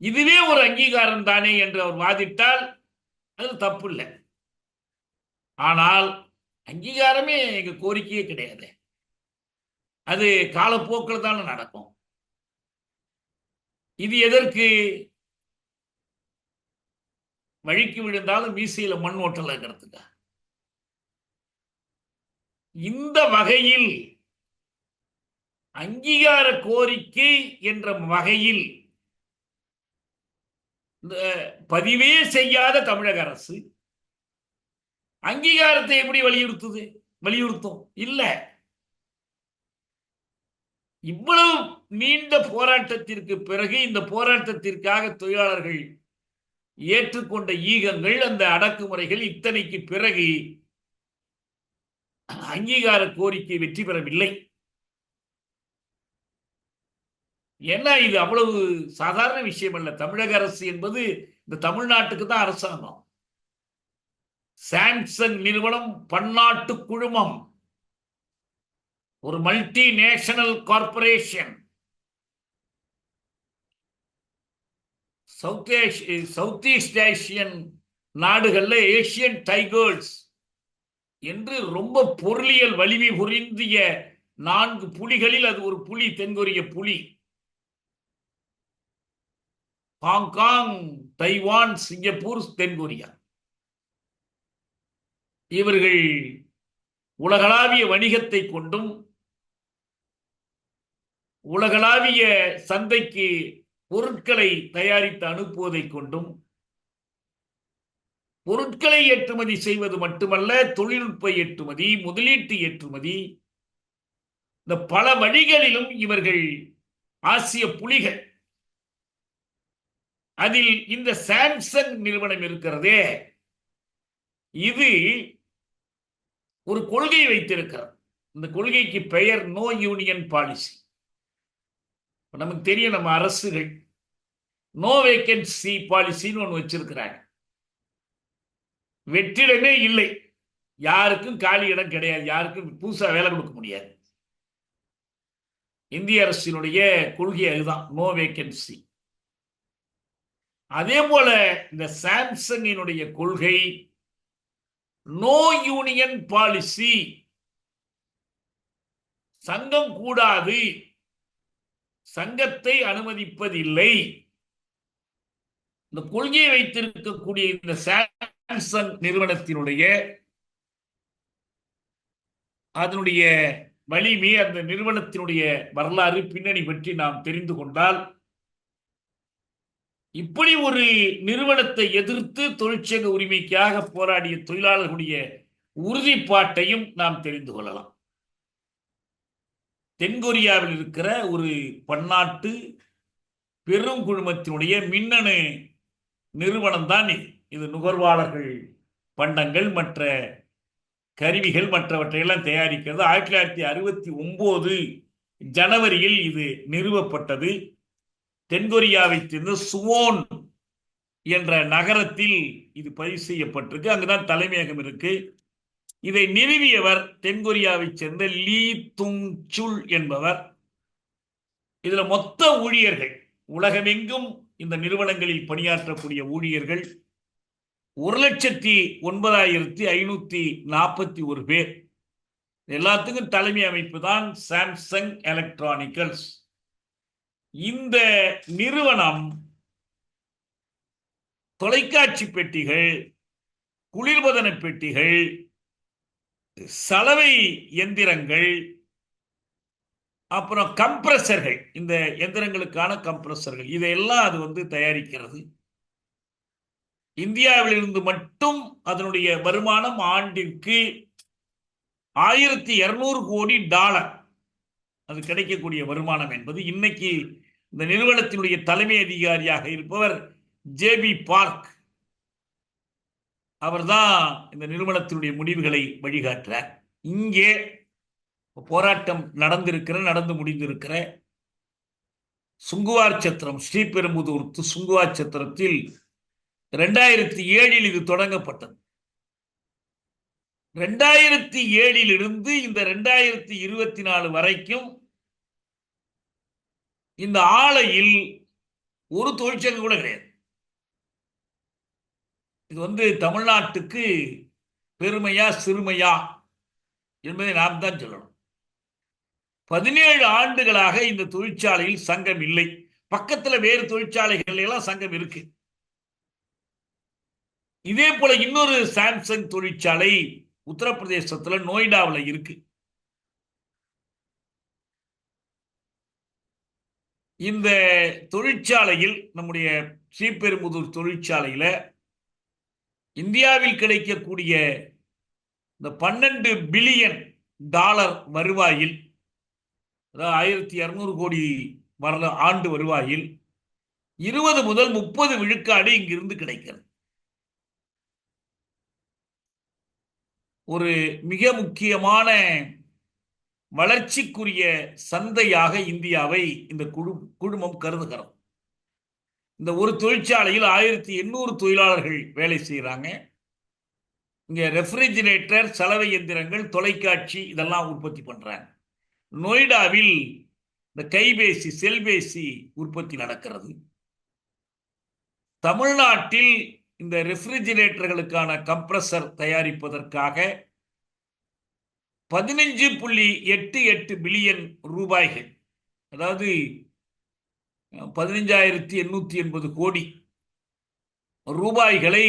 இதுவே ஒரு அங்கீகாரம் தானே என்று அவர் வாதிட்டால் அது தப்பு இல்லை. ஆனால் அங்கீகாரமே எங்க கோரிக்கையே கிடையாது. அது காலப்போக்கில் தானே நடக்கும். இது எதற்கு? வழிக்கு விழுந்தாலும் மீசையில மண் ஓட்டலங்கிறதுக்கா? இந்த வகையில் அங்கீகார கோரிக்கை என்ற வகையில் பதிவே செய்யாத தமிழக அரசு அங்கீகாரத்தை எப்படி வலியுறுத்தும்? இல்ல. இவ்வளவு நீண்ட போராட்டத்திற்கு பிறகு, இந்த போராட்டத்திற்காக தொழிலாளர்கள் ஏற்றுக்கொண்ட ஈகங்கள், அந்த அடக்குமுறைகள் இத்தனைக்கு பிறகு அங்கீகார கோரிக்கை வெற்றி பெறவில்லை. ஏன்னா இது அவ்வளவு சாதாரண விஷயம் அல்ல. தமிழக அரசு என்பது இந்த தமிழ்நாட்டுக்கு தான் அரசாங்கம். சாம்சங் நிறுவனம் பன்னாட்டு குழுமம். ஒரு multinational corporation. South East Asian நாடுகள்ல ஏசியன் டைகர்ஸ் என்று ரொம்ப பொருளியல் வலிமை புரிந்திய 4 புலிகளில் அது ஒரு புலி, தென்கொரிய புலி. ஹாங்காங், தைவான், சிங்கப்பூர், தென்கொரியா. இவர்கள் உலகளாவிய வணிகத்தை கொண்டும் உலகளாவிய சந்தைக்கு பொருட்களை தயாரித்து அனுப்புவதை கொண்டும் பொருட்களை ஏற்றுமதி செய்வது மட்டுமல்ல, தொழில்நுட்ப ஏற்றுமதி, முதலீட்டு ஏற்றுமதி, இந்த பல வழிகளிலும் இவர்கள் ஆசிய புலிகள். அதில் இந்த சாம்சங் நிறுவனம் இருக்கிறதே, இது ஒரு கொள்கை வைத்திருக்கிறார். இந்த கொள்கைக்கு பெயர் நோ யூனியன் பாலிசி. நமக்கு தெரியும், நம்ம அரசுகள் நோ வேகன்சி பாலிசின்னு ஒன்று வச்சிருக்கிறாங்க. வெற்றிடமே இல்லை, யாருக்கும் காலி இடம் கிடையாது, யாருக்கும் புதுசா வேலை கொடுக்க முடியாது. இந்திய அரசினுடைய கொள்கை அதுதான், நோ வேகன்சி. அதே போல இந்த சாம்சங்கினுடைய கொள்கை நோ யூனியன் பாலிசி. சங்கம் கூடாது, சங்கத்தை அனுமதிப்பதில்லை. இந்த கொள்கையை வைத்திருக்கக்கூடிய இந்த சாம்சங் நிறுவனத்தினுடைய அதனுடைய வலிமை, அந்த நிறுவனத்தினுடைய வரலாறு, பின்னணி பற்றி நாம் தெரிந்து கொண்டால், இப்படி ஒரு நிறுவனத்தை எதிர்த்து தொழிற்சங்க உரிமைக்காக போராடிய தொழிலாளர்களுடைய உறுதிப்பாட்டையும் நாம் தெரிந்து கொள்ளலாம். தென்கொரியாவில் இருக்கிற ஒரு பன்னாட்டு பெரும் குழுமத்தினுடைய மின்னணு நிறுவனம் தான் இது. நுகர்வாளர்கள் பண்டங்கள், மற்ற கருவிகள், மற்றவற்றையெல்லாம் தயாரிக்கிறது. 1969 ஜனவரியில் இது நிறுவப்பட்டது. தென்கொரியாவை சேர்ந்த சுவோன் என்ற நகரத்தில் இது பதிவு செய்யப்பட்டிருக்கு. அங்குதான் தலைமையகம் இருக்கு. இதை நிறுவியவர் தென்கொரியாவை சேர்ந்த லீ துங் சுல் என்பவர். இதுல மொத்த ஊழியர்கள், உலகமெங்கும் இந்த நிறுவனங்களில் பணியாற்றக்கூடிய ஊழியர்கள் 1,09,541 பேர். எல்லாத்துக்கும் தலைமை அமைப்பு தான் சாம்சங் எலக்ட்ரானிக்கல்ஸ். இந்த நிறுவனம் தொலைக்காட்சி பெட்டிகள், குளிர்பதன பெட்டிகள், சலவை எந்திரங்கள், அப்புறம் கம்ப்ரஸர்கள், இந்த எந்திரங்களுக்கான கம்ப்ரஸர்கள், இதையெல்லாம் அது தயாரிக்கிறது. இந்தியாவிலிருந்து மட்டும் அதனுடைய வருமானம் ஆண்டிற்கு $1200 கோடி அது கிடைக்கக்கூடிய வருமானம் என்பது. இன்னைக்கு இந்த நிறுவனத்தினுடைய தலைமை அதிகாரியாக இருப்பவர் ஜேபி பார்க். அவர்தான் இந்த நிறுவனத்தினுடைய முடிவுகளை வழிகாட்டுறார். இங்கே போராட்டம் நடந்து முடிந்திருக்கிற சுங்குவார் சத்திரம், ஸ்ரீபெரும்புதூர் சுங்குவார் சத்திரத்தில் 2007 இது தொடங்கப்பட்டது. 2007 இருந்து இந்த 2024 வரைக்கும் இந்த ஆலையில் ஒரு தொழிற்சங்கம் கூட கிடையாது. இது தமிழ்நாட்டுக்கு பெருமையா சிறுமையா என்பதை நாம் தான் சொல்லணும். 17 ஆண்டுகளாக இந்த தொழிற்சாலையில் சங்கம் இல்லை. பக்கத்துல வேறு தொழிற்சாலைகள் எல்லாம் சங்கம் இருக்கு. இதே போல இன்னொரு சாம்சங் தொழிற்சாலை உத்தரப்பிரதேசத்துல நோய்டாவில் இருக்கு. இந்த தொழிற்சாலையில், நம்முடைய ஸ்ரீபெரும்புதூர் தொழிற்சாலையில இந்தியாவில் கிடைக்கக்கூடிய இந்த $12 பில்லியன் வருவாயில், அதாவது 1200 கோடி ஆண்டு வருவாயில் 20 முதல் 30 விழுக்காடு இங்கிருந்து கிடைக்கிறது. ஒரு மிக முக்கியமான வளர்ச்சிக்குரிய சந்தையாக இந்தியாவை இந்த குழுமம் கருதுகிறது. இந்த ஒரு தொழிற்சாலையில் 1800 தொழிலாளர்கள் வேலை செய்கிறாங்க. இங்க ரெஃப்ரிஜிரேட்டர், சலவை எந்திரங்கள், தொலைக்காட்சி இதெல்லாம் உற்பத்தி பண்றாங்க. நொய்டாவில் இந்த கைபேசி செல்பேசி உற்பத்தி நடக்கிறது. தமிழ்நாட்டில் இந்த ரெஃப்ரிஜிரேட்டர்களுக்கான கம்ப்ரஸர் தயாரிப்பதற்காக 15.88 பில்லியன் ரூபாய்கள், அதாவது 15,880 கோடி ரூபாய்களை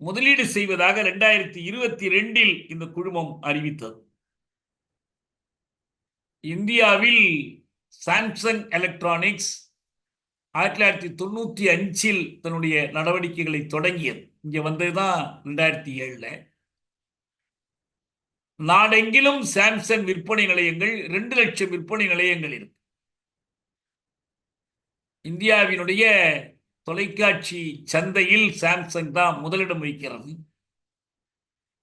முதலீடு செய்வதாக 2022 இந்த குழுமம் அறிவித்தது. இந்தியாவில் சாம்சங் எலக்ட்ரானிக்ஸ் 1995 தன்னுடைய நடவடிக்கைகளை தொடங்கியது. இங்க வந்ததுதான் 2007. நாடெங்கிலும் சாம்சங் விற்பனை நிலையங்கள் 2 லட்சம் விற்பனை நிலையங்கள் இருக்கு. இந்தியாவினுடைய தொலைக்காட்சி சந்தையில் சாம்சங் தான் முதலிடம் வைக்கிறது.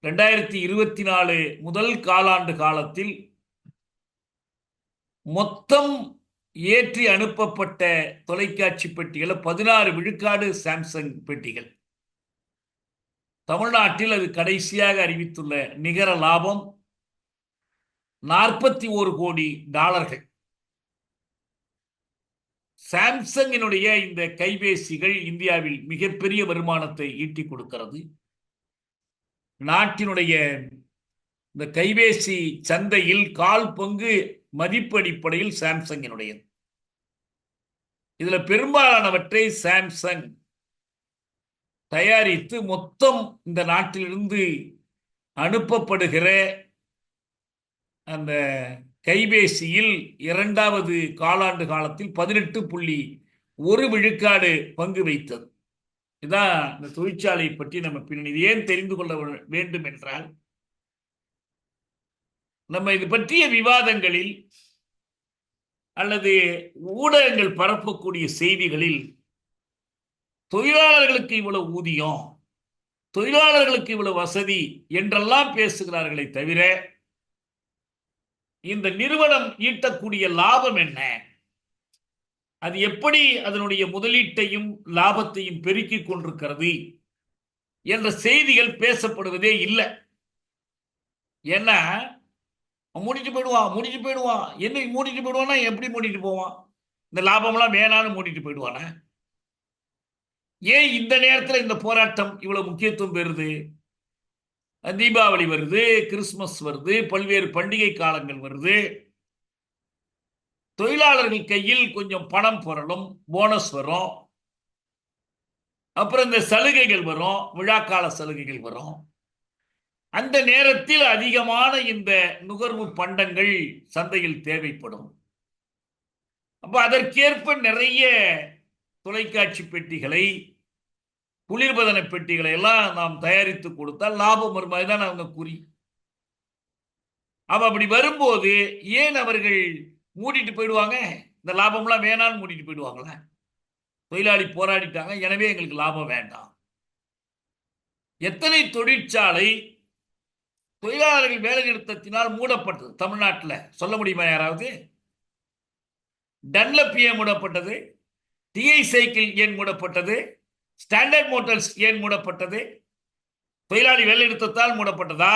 2024 முதல் காலாண்டு காலத்தில் மொத்தம் ஏற்றி அனுப்பப்பட்ட தொலைக்காட்சி பெட்டிகள் 16 விழுக்காடு சாம்சங் பெட்டிகள். தமிழ்நாட்டில் அது கடைசியாக அறிவித்துள்ள நிகர லாபம் $41 கோடி. சாம்சங்கினுடைய இந்த கைபேசிகள் இந்தியாவில் மிகப்பெரிய வருமானத்தை ஈட்டி கொடுக்கிறது. நாட்டினுடைய இந்த கைபேசி சந்தையில் 1/4 பங்கு மதிப்பு அடிப்படையில் சாம்சங்கினுடையது. இதுல பெரும்பாலானவற்றை சாம்சங் தயாரித்து மொத்தம் இந்த நாட்டிலிருந்து அனுப்பப்படுகிற அந்த கைபேசியில் 2வது காலாண்டு காலத்தில் 18.1 விழுக்காடு பங்கு வைத்தது. இதான் இந்த தொழிற்சாலை பற்றி நம்ம பின்னணி. ஏன் தெரிந்து கொள்ள வேண்டும் என்றால், நம்ம இது பற்றிய விவாதங்களில் அல்லது ஊடகங்கள் பரப்பக்கூடிய செய்திகளில் தொழிலாளர்களுக்கு இவ்வளவு ஊதியம், தொழிலாளர்களுக்கு இவ்வளவு வசதி என்றெல்லாம் பேசுகிறார்களே தவிர, இந்த நிறுவனம் ஈட்டக்கூடிய லாபம் என்ன, அது எப்படி அதனுடைய முதலீட்டையும் லாபத்தையும் பெருக்கிக் கொண்டிருக்கிறது என்ற செய்திகள் பேசப்படுவதே இல்லை. ஏன்னா மூடிட்டு போயிடுவான். என்ன மூடிட்டு போயிடுவான்னா எப்படி மூடிட்டு போவான்? இந்த லாபம்லாம் வேணான்னு மூடிட்டு போயிடுவானா? ஏன் இந்த நேரத்தில் இந்த போராட்டம் இவ்வளவு முக்கியத்துவம் பெறுது? தீபாவளி வருது, கிறிஸ்துமஸ் வருது, பல்வேறு பண்டிகை காலங்கள் வருது. தொழிலாளர்கள் கையில் கொஞ்சம் பணம் புரளும், போனஸ் வரும், அப்புறம் இந்த சலுகைகள் வரும், விழாக்கால சலுகைகள் வரும். அந்த நேரத்தில் அதிகமான இந்த நுகர்வு பண்டங்கள் சந்தையில் தேவைப்படும். அப்ப அதற்கேற்ப நிறைய தொலைக்காட்சி பெட்டிகளை, குளிர்பதன பெட்டிகளை எல்லாம் நாம் தயாரித்து கொடுத்தால் லாபம் வரும். அதுதான் அவங்க குறி. அப்படி வரும்போது ஏன் அவர்கள் மூடிட்டு போயிடுவாங்க? இந்த லாபம்லாம் வேணான்னு மூடிட்டு போயிடுவாங்களா? தொழிலாளி போராடிட்டாங்க, எனவே எங்களுக்கு லாபம் வேண்டாம். எத்தனை தொழிற்சாலை தொழிலாளர்கள் வேலை நிறுத்தத்தினால் மூடப்பட்டது தமிழ்நாட்டில் சொல்ல முடியுமா யாராவது? டன்லப் ஏன் மூடப்பட்டது? டிஐ சைக்கிள் ஏன் மூடப்பட்டது? ஸ்டாண்டர்ட் மோட்டார்ஸ் ஏன் மூடப்பட்டது? தொழிலாளி வேலை நிறுத்தத்தால் மூடப்பட்டதா,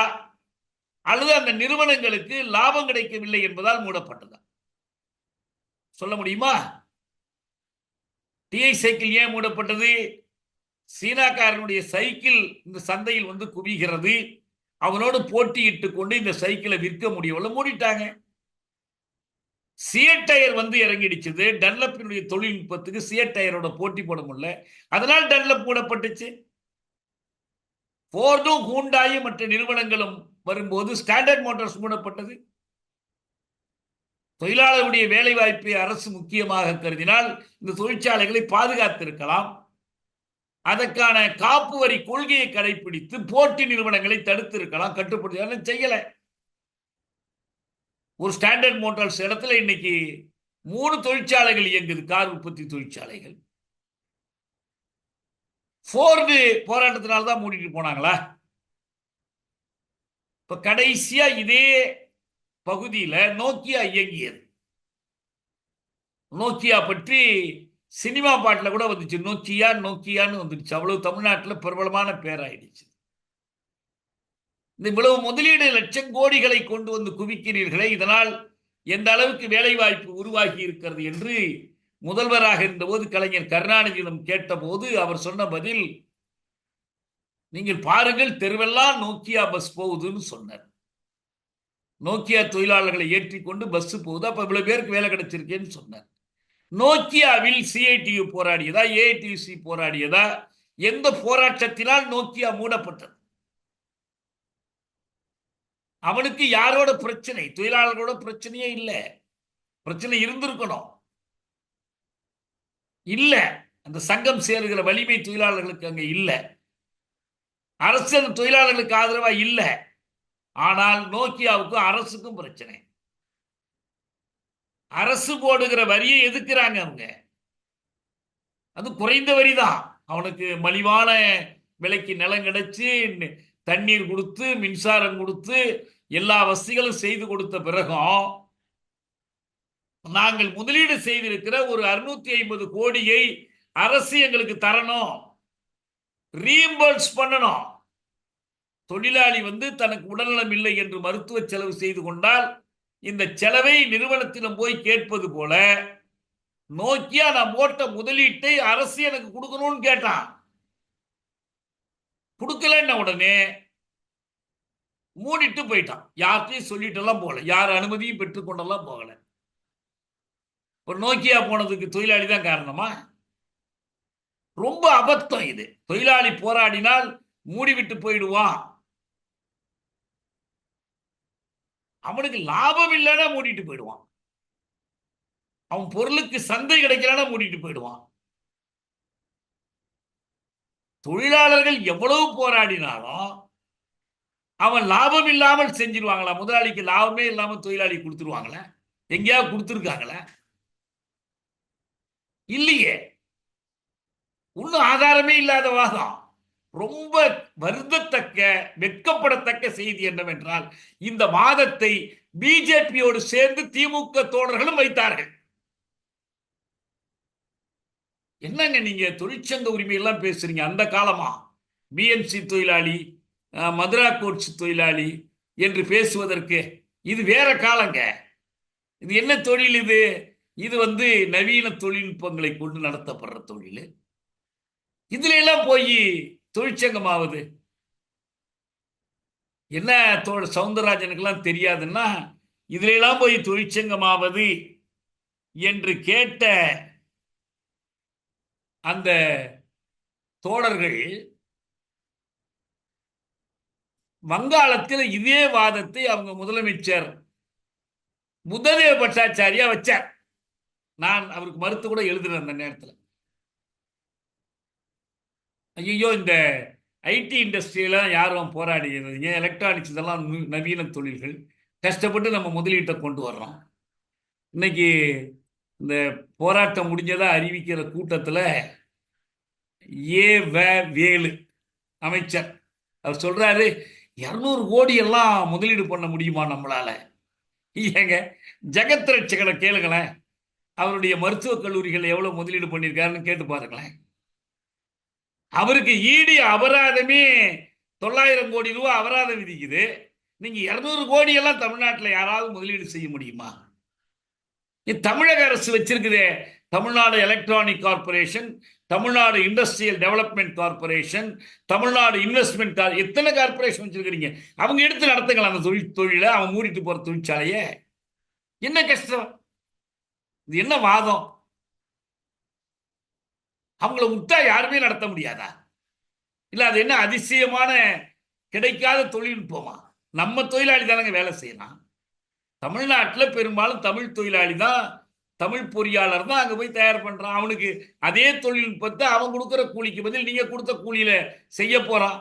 அல்லது அந்த நிறுவனங்களுக்கு லாபம் கிடைக்கவில்லை என்பதால் மூடப்பட்டதா? சொல்ல முடியுமா? டிஐ சைக்கிள் ஏன் மூடப்பட்டது? சீனாக்காரனுடைய சைக்கிள் இந்த சந்தையில் வந்து குவிகிறது, அவனோடு போட்டியிட்டு கொண்டு இந்த சைக்கிளை விற்க முடியவில்லை, மூடிட்டாங்க. சியட் டயர் வந்து இறங்கிடுச்சு. டன்லப்பினுடைய தொழில்நுட்பத்துக்கு சியட் டயரோட போட்டி போட முடியல, அதனால் டன்லப் மூடப்பட்டுச்சு. போர்டும் ஹூண்டாயும் மற்ற நிறுவனங்களும் வரும்போது ஸ்டாண்டர்ட் மோட்டார்ஸ் மூடப்பட்டது. தொழிலாளர்களுடைய வேலை வாய்ப்பை அரசு முக்கியமாக கருதினால் இந்த தொழிற்சாலைகளை பாதுகாத்திருக்கலாம். அதற்கான காப்பு வரி கொள்கையை கடைபிடித்து போட்டி நிறுவனங்களை தடுத்து இருக்கலாம், கட்டுப்படுத்த செய்யல. ஒரு ஸ்டாண்டர்ட் மோட்டார்ஸ் இடத்துல இன்னைக்கு 3 தொழிற்சாலைகள் இயங்குது, கார் உற்பத்தி தொழிற்சாலைகள். ஃபோர்டு போராட்டத்தினால தான் மூடிட்டு போனாங்களா? இப்ப கடைசியா இதே பகுதியில் நோக்கியா இயங்கியது. நோக்கியா பற்றி சினிமா பாட்டில் கூட வந்துச்சு, நோக்கியான்னு வந்துடுச்சு. அவ்வளவு தமிழ்நாட்டில் பிரபலமான பேராயிடுச்சு. இந்த இவ்வளவு முதலீடு லட்சம் கோடிகளை கொண்டு வந்து குவிக்கிறீர்களே, இதனால் எந்த அளவுக்கு வேலை வாய்ப்பு உருவாகி இருக்கிறது என்று முதல்வராக இருந்தபோது கலைஞர் கருணாநிதியிடம் கேட்டபோது அவர் சொன்ன பதில், நீங்கள் பாருங்கள் தெருவெல்லாம் நோக்கியா பஸ் போகுதுன்னு சொன்னார். நோக்கியா தொழிலாளர்களை ஏற்றிக்கொண்டு பஸ் போகுது, அப்ப இவ்வளவு பேருக்கு வேலை கிடைச்சிருக்கேன்னு சொன்னார். நோக்கியாவில் சிஐடியு போராடியதா, ஏஐடிசி போராடியதா? எந்த போராட்டத்தினால் நோக்கியா மூடப்பட்டது? அவனுக்கு யாரோட பிரச்சனை? தொழிலாளர்களோட பிரச்சனையே இல்லை. பிரச்சனை இருந்திருக்கணும், இல்ல. அந்த சங்கம் சேருகிற வலிமை தொழிலாளர்களுக்கு அங்க இல்ல. அரசு அந்த தொழிலாளர்களுக்கு ஆதரவா இல்ல. ஆனால் நோக்கியாவுக்கும் அரசுக்கும் பிரச்சனை. அரசு போடுகிற வரியை எதுக்குறாங்க அவங்க. அது குறைந்த வரிதான். அவனுக்கு மலிவான விலைக்கு நிலம் கிடைச்சு, தண்ணீர் கொடுத்து, மின்சாரம் கொடுத்து, எல்லா வசதிகளும் செய்து கொடுத்த பிறகும் நாங்கள் முதலீடு செய்திருக்கிற ஒரு 650 கோடியை அரசு எங்களுக்கு தரணும், ரீஎம்பர்ஸ் பண்ணணும். தொழிலாளி தனக்கு உடல்நலம் இல்லை என்று மருத்துவ செலவு செய்து கொண்டால் இந்த செலவை நிறுவனத்திடம் போய் கேட்பது போல நோக்கியா நான் போட்ட முதலீட்டை அரசு எனக்கு கொடுக்கணும்னு கேட்டான். கொடுக்கலன்னா உடனே மூடிட்டு போயிட்டான். யார்கிட்டையும் சொல்லிட்டு எல்லாம் போகல, யார் அனுமதியும் பெற்றுக்கொண்டெல்லாம் போகல. ஒரு நோக்கியா போனதுக்கு தொழிலாளி தான் காரணமா? ரொம்ப அபத்தம் இது. தொழிலாளி போராடினால் மூடிவிட்டு போயிடுவான். அவனுக்கு லாபம் இல்லைன்னா மூடிட்டு போயிடுவான். அவன் பொருளுக்கு சந்தை கிடைக்கலன்னா மூடிட்டு போயிடுவான். தொழிலாளர்கள் எவ்வளவு போராடினாலும் அவன் லாபம் இல்லாமல் செஞ்சிருவாங்களா? முதலாளிக்கு லாபமே இல்லாமல் தொழிலாளி கொடுத்துருவாங்களா? எங்கேயாவது கொடுத்துருக்காங்களா? இல்லையே. இன்னும் ஆதாரமே இல்லாத வாதம். ரொம்ப வருந்தத்தக்க, வெட்கப்படத்தக்க செய்தி என்னவென்றால் இந்த வாதத்தை பிஜேபியோடு சேர்ந்து திமுக தோழர்களும் வைத்தார்கள். என்னங்க நீங்க தொழிற்சங்க உரிமை எல்லாம் பேசுறீங்க? அந்த காலமா பிஎம்சி தொழிலாளி, மதுரா கோட்ஸ் தொழிலாளி என்று பேசுவதற்கு இது வேற காலங்க. இது என்ன தொழில்? இது நவீன தொழில்நுட்பங்களை கொண்டு நடத்தப்படுற தொழில். இதுல எல்லாம் போய் தொழிற்சங்கமாவது என்ன? சவுந்தரராஜனுக்கெல்லாம் தெரியாதுன்னா இதுல எல்லாம் போய் தொழிற்சங்கமாவது என்று கேட்ட அந்த தோழர்கள் வங்காளத்தில் இதே வாதத்தை அவங்க முதலமைச்சர் புத்ததேவ பட்டாச்சாரியா வச்சார். நான் அவருக்கு மறுத்து கூட எழுதுறேன் அந்த நேரத்தில். ஐயோ, இந்த ஐடி இண்டஸ்ட்ரியெல்லாம் யாரும் போராடிங்க, எலக்ட்ரானிக்ஸ் இதெல்லாம் நவீன தொழில்கள், கஷ்டப்பட்டு நம்ம முதலீட்டை கொண்டு வர்றோம். இன்னைக்கு இந்த போராட்டம் முடிஞ்சதா அறிவிக்கிற கூட்டத்தில் வேலு அமைச்சர் அவர் சொல்றாரு, 200 கோடி எல்லாம் முதலீடு பண்ண முடியுமா நம்மளால? ஏங்க, ஜெகத் ரட்சகனை கேளுங்களேன், அவருடைய மருத்துவக் கல்லூரிகள் எவ்வளவு முதலீடு பண்ணியிருக்காருன்னு கேட்டு பாருங்களேன். அவருக்கு ஈடி அபராதமே 900 கோடி ரூபாய் அபராதம் விதிக்குது. நீங்க 200 கோடி எல்லாம் தமிழ்நாட்டில் யாராவது முதலீடு செய்ய முடியுமா? தமிழக அரசு வச்சிருக்குதே, Tamil Nadu electronic corporation, Tamil Nadu industrial development corporation, Tamil Nadu investment, எத்தனை கார்பரேஷன் வச்சிருக்கிறீங்க? அவங்க எடுத்து நடத்துங்களா அந்த தொழிலை? அவன் மூடிட்டு போற தொழிற்சாலைய? என்ன கஷ்டம்? இது என்ன வாதம்? அவங்கள விட்டா யாருமே நடத்த முடியாதா? இல்ல அது என்ன அதிசயமான கிடைக்காத தொழில்நுட்பமா? நம்ம தொழிலாளி தானங்க வேலை செய்யலாம். தமிழ்நாட்டில் பெரும்பாலும் தமிழ் தொழிலாளி தான், தமிழ் பொறியாளர் தான் அங்க போய் தயார் பண்றான். அவனுக்கு அதே தொழில்நுட்பத்தை அவன் கொடுக்கிற கூலிக்கு பதில் நீங்க கொடுத்த கூலியில செய்ய போறான்.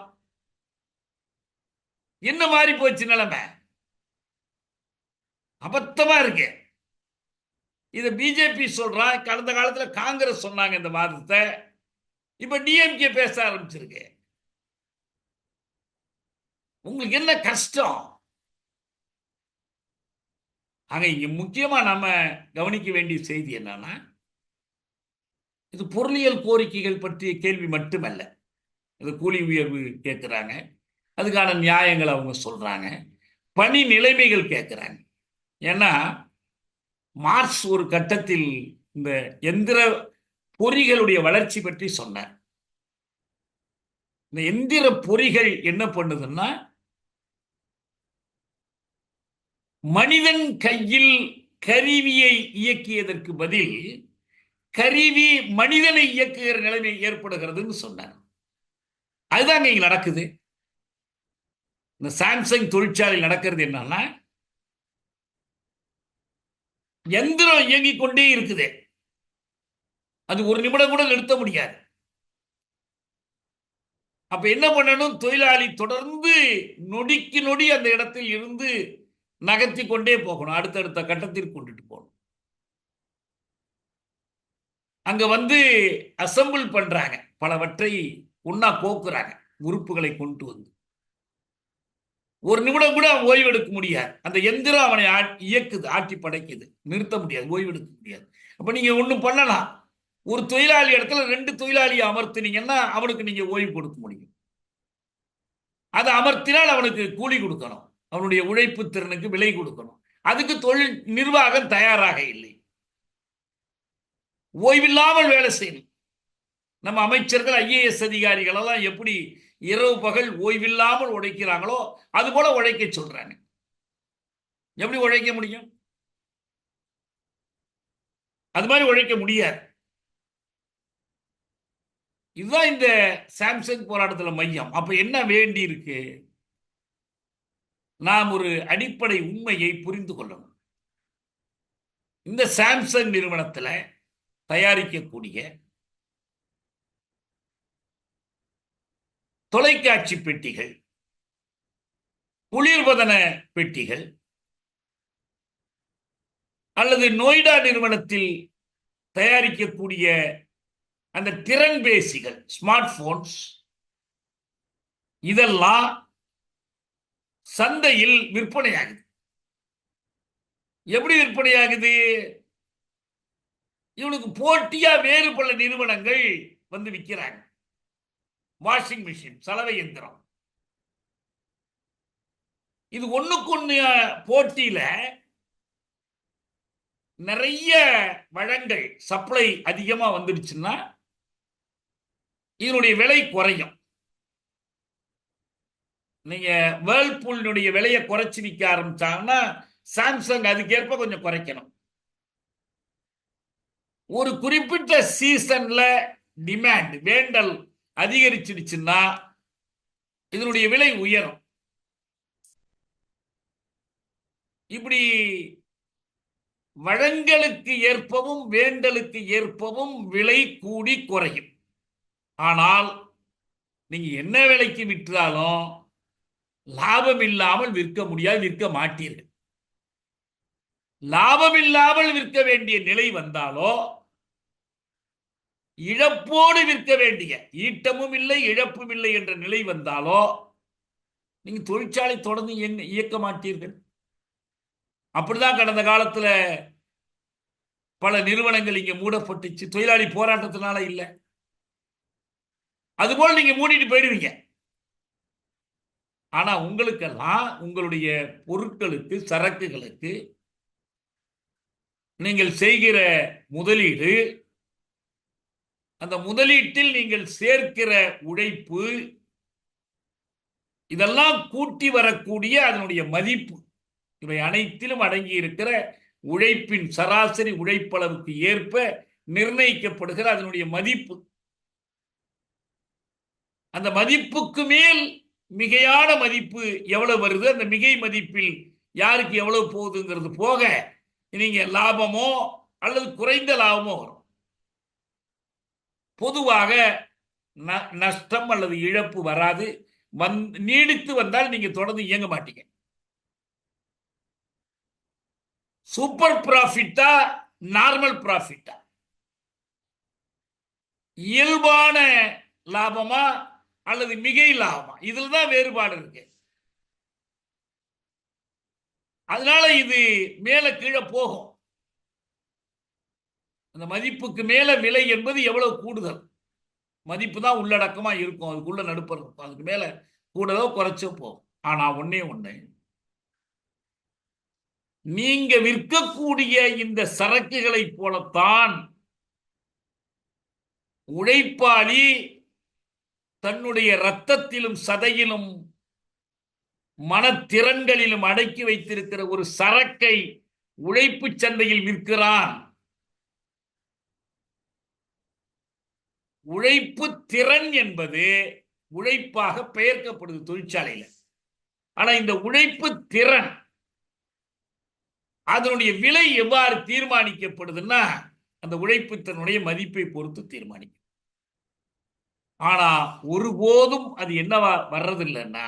என்ன மாதிரி போச்சு நிலைமை? அபத்தமா இருக்கு. இத பிஜேபி சொல்றான். கடந்த காலத்துல காங்கிரஸ் சொன்னாங்க இந்த வாதத்தை. இப்ப டிஎம்கே பேச ஆரம்பிச்சிருக்கு. உங்களுக்கு என்ன கஷ்டம்? ஆக இங்க முக்கியமா நாம கவனிக்க வேண்டிய செய்தி என்னன்னா, இது பொருளியல் கோரிக்கைகள் பற்றிய கேள்வி மட்டுமல்ல. இது கூலி உயர்வு கேட்கிறாங்க, அதுக்கான நியாயங்கள் அவங்க சொல்றாங்க, பணி நிலைமைகள் கேட்கிறாங்க. ஏன்னா மார்க்ஸ் ஒரு கட்டத்தில் இந்த எந்திர பொறிகளுடைய வளர்ச்சி பற்றி சொன்னார். இந்த எந்திர பொறிகள் என்ன பண்ணுதுன்னா, மனிதன் கையில் கருவியை இயக்கியதற்கு பதில் கருவி மனிதனை இயக்குகிற நிலைமை ஏற்படுகிறதுன்னு சொன்னார். அதுதான் இங்க நடக்குது. இந்த சாம்சங் தொழிற்சாலையில் நடக்கிறது என்னன்னா, எந்திரம் இயங்கிக் கொண்டே இருக்குது. அது ஒரு நிமிடம் கூட நிறுத்த முடியாது. அப்ப என்ன பண்ணணும்? தொழிலாளி தொடர்ந்து நொடிக்கு நொடி அந்த இடத்தில் இருந்து நகர்த்தி கொண்டே போகணும். அடுத்தடுத்த கட்டத்திற்கு கொண்டுட்டு போகணும். அங்க வந்து அசம்பிள் பண்றாங்க, பலவற்றை ஒன்னா கோக்குறாங்க, உறுப்புகளை கொண்டு வந்து. ஒரு நிமிடம் கூட அவன் ஓய்வெடுக்க முடியாது. அந்த எந்திரம் அவனை இயக்குது, ஆட்டி படைக்குது. நிறுத்த முடியாது, ஓய்வெடுக்க முடியாது. அப்ப நீங்க ஒண்ணு பண்ணலாம். ஒரு தொழிலாளி இடத்துல 2 தொழிலாளியை அமர்த்தினீங்கன்னா அவனுக்கு நீங்க ஓய்வு கொடுக்க முடியும். அதை அமர்த்தினால் அவனுக்கு கூலி கொடுக்கணும், அவனுடைய உழைப்பு திறனுக்கு விலை கொடுக்கணும். அதுக்கு தொழில் நிர்வாகம் தயாராக இல்லை. ஓய்வில்லாமல் வேலை செய்யணும். நம்ம அமைச்சர்கள், IAS அதிகாரிகள் எல்லாம் எப்படி இரவு பகல் ஓய்வில்லாமல் உழைக்கிறாங்களோ அது போல உழைக்க சொல்றாங்க. எப்படி உழைக்க முடியும்? அது மாதிரி உழைக்க முடியாது. இதுதான் இந்த சாம்சங் போராட்டத்தில் மையம். அப்ப என்ன வேண்டி இருக்கு? நாம் ஒரு அடிப்படை உண்மையை புரிந்து கொள்ளணும். இந்த சாம்சங் நிறுவனத்தில் தயாரிக்கக்கூடிய தொலைக்காட்சி பெட்டிகள், குளிர்பதன பெட்டிகள், அல்லது நொய்டா நிறுவனத்தில் தயாரிக்கக்கூடிய அந்த திறன்பேசிகள், ஸ்மார்ட் போன்ஸ், இதெல்லாம் சந்தையில் விற்பனையாகுது. எப்படி விற்பனையாகுது? இவனுக்கு போட்டியா வேறு பல நிறுவனங்கள் வந்து விற்கிறாங்க. வாஷிங் மிஷின், சலவை எந்திரம், இது ஒண்ணுக்கு ஒண்ணு போட்டியில நிறைய வழங்கல், சப்ளை அதிகமா வந்துடுச்சுன்னா இதனுடைய விலை குறையும். நீங்க வேர்ல்பூலினுடைய விலையை குறைச்சி விற்க ஆரம்பிச்சாங்கன்னா சாம்சங் அதுக்கேற்ப கொஞ்சம் குறைக்கணும். ஒரு குறிப்பிட்ட சீசன்ல டிமாண்ட், வேண்டல் அதிகரிச்சிடுச்சுன்னா இதனுடைய விலை உயரும். இப்படி வழங்கலுக்கு ஏற்பவும் வேண்டலுக்கு ஏற்பவும் விலை கூடி குறையும். ஆனால் நீங்க என்ன விலைக்கு விற்றாலும் லாபம் இல்லாமல் விற்க முடியாது, விற்க மாட்டீர்கள். லாபம் இல்லாமல் விற்க வேண்டிய நிலை வந்தாலோ, இழப்போடு விற்க வேண்டிய, ஈட்டமும் இல்லை இழப்பும் இல்லை என்ற நிலை வந்தாலோ நீங்க தொழிற்சாலை தொடர்ந்து இயக்க மாட்டீர்கள். அப்படிதான் கடந்த காலத்துல பல நிறுவனங்கள் இங்க மூடப்பட்டுச்சு, தொழிலாளி போராட்டத்தினால இல்லை. அதுபோல் நீங்க மூடிட்டு போயிடுவீங்க. ஆனா உங்களுக்கெல்லாம் உங்களுடைய பொருட்களுக்கு, சரக்குகளுக்கு நீங்கள் செய்கிற முதலீடு, அந்த முதலீட்டில் நீங்கள் சேர்க்கிற உழைப்பு, இதெல்லாம் கூட்டி வரக்கூடிய அதனுடைய மதிப்பு, இவை அனைத்திலும் அடங்கி இருக்கிற உழைப்பின் சராசரி உழைப்பளவுக்கு ஏற்ப நிர்ணயிக்கப்படுகிற அதனுடைய மதிப்பு. அந்த மதிப்புக்கு மேல் மிகையான மதிப்பு எவ்வளவு வருது, அந்த மிகை மதிப்பில் யாருக்கு எவ்வளவு போகுதுங்கிறது போக நீங்க லாபமோ அல்லது குறைந்த லாபமோ வரும். பொதுவாக நஷ்டம் அல்லது இழப்பு வராது. நீடித்து வந்தால் நீங்க தொடர்ந்து இயங்க மாட்டீங்க. சூப்பர் ப்ராஃபிட்டா, நார்மல் ப்ராஃபிட்டா, இயல்பான லாபமா அல்லது மிகை லாபமா, இதுல தான் வேறுபாடு இருக்கு. அதனால இது மேல கீழே போகும். அந்த மதிப்புக்கு மேல விலை என்பது எவ்வளவு கூடுதல், மதிப்பு தான் உள்ளடக்கமா இருக்கும், அதுக்குள்ள நடுப்பர் இருக்கும். அதுக்கு மேல கூடதோ குறைச்சோ போகும். ஆனா ஒண்ணே ஒண்ணு, நீங்க விற்கக்கூடிய இந்த சரக்குகளைப் போலத்தான் உழைப்பாளி தன்னுடைய இரத்தத்திலும் சதையிலும் மனத்திறன்களிலும் அடக்கி வைத்திருக்கிற ஒரு சரக்கை உழைப்பு சந்தையில் விற்கிறான். உழைப்பு திறன் என்பது உழைப்பாக பெயர்க்கப்படுது தொழிற்சாலையில். ஆனா இந்த உழைப்பு திறன் அதனுடைய விலை எவ்வாறு தீர்மானிக்கப்படுதுன்னா அந்த உழைப்பு திறனுடைய மதிப்பை பொறுத்து தீர்மானிக்கும். ஆனா ஒருபோதும் அது என்னவா வர்றதில்லைன்னா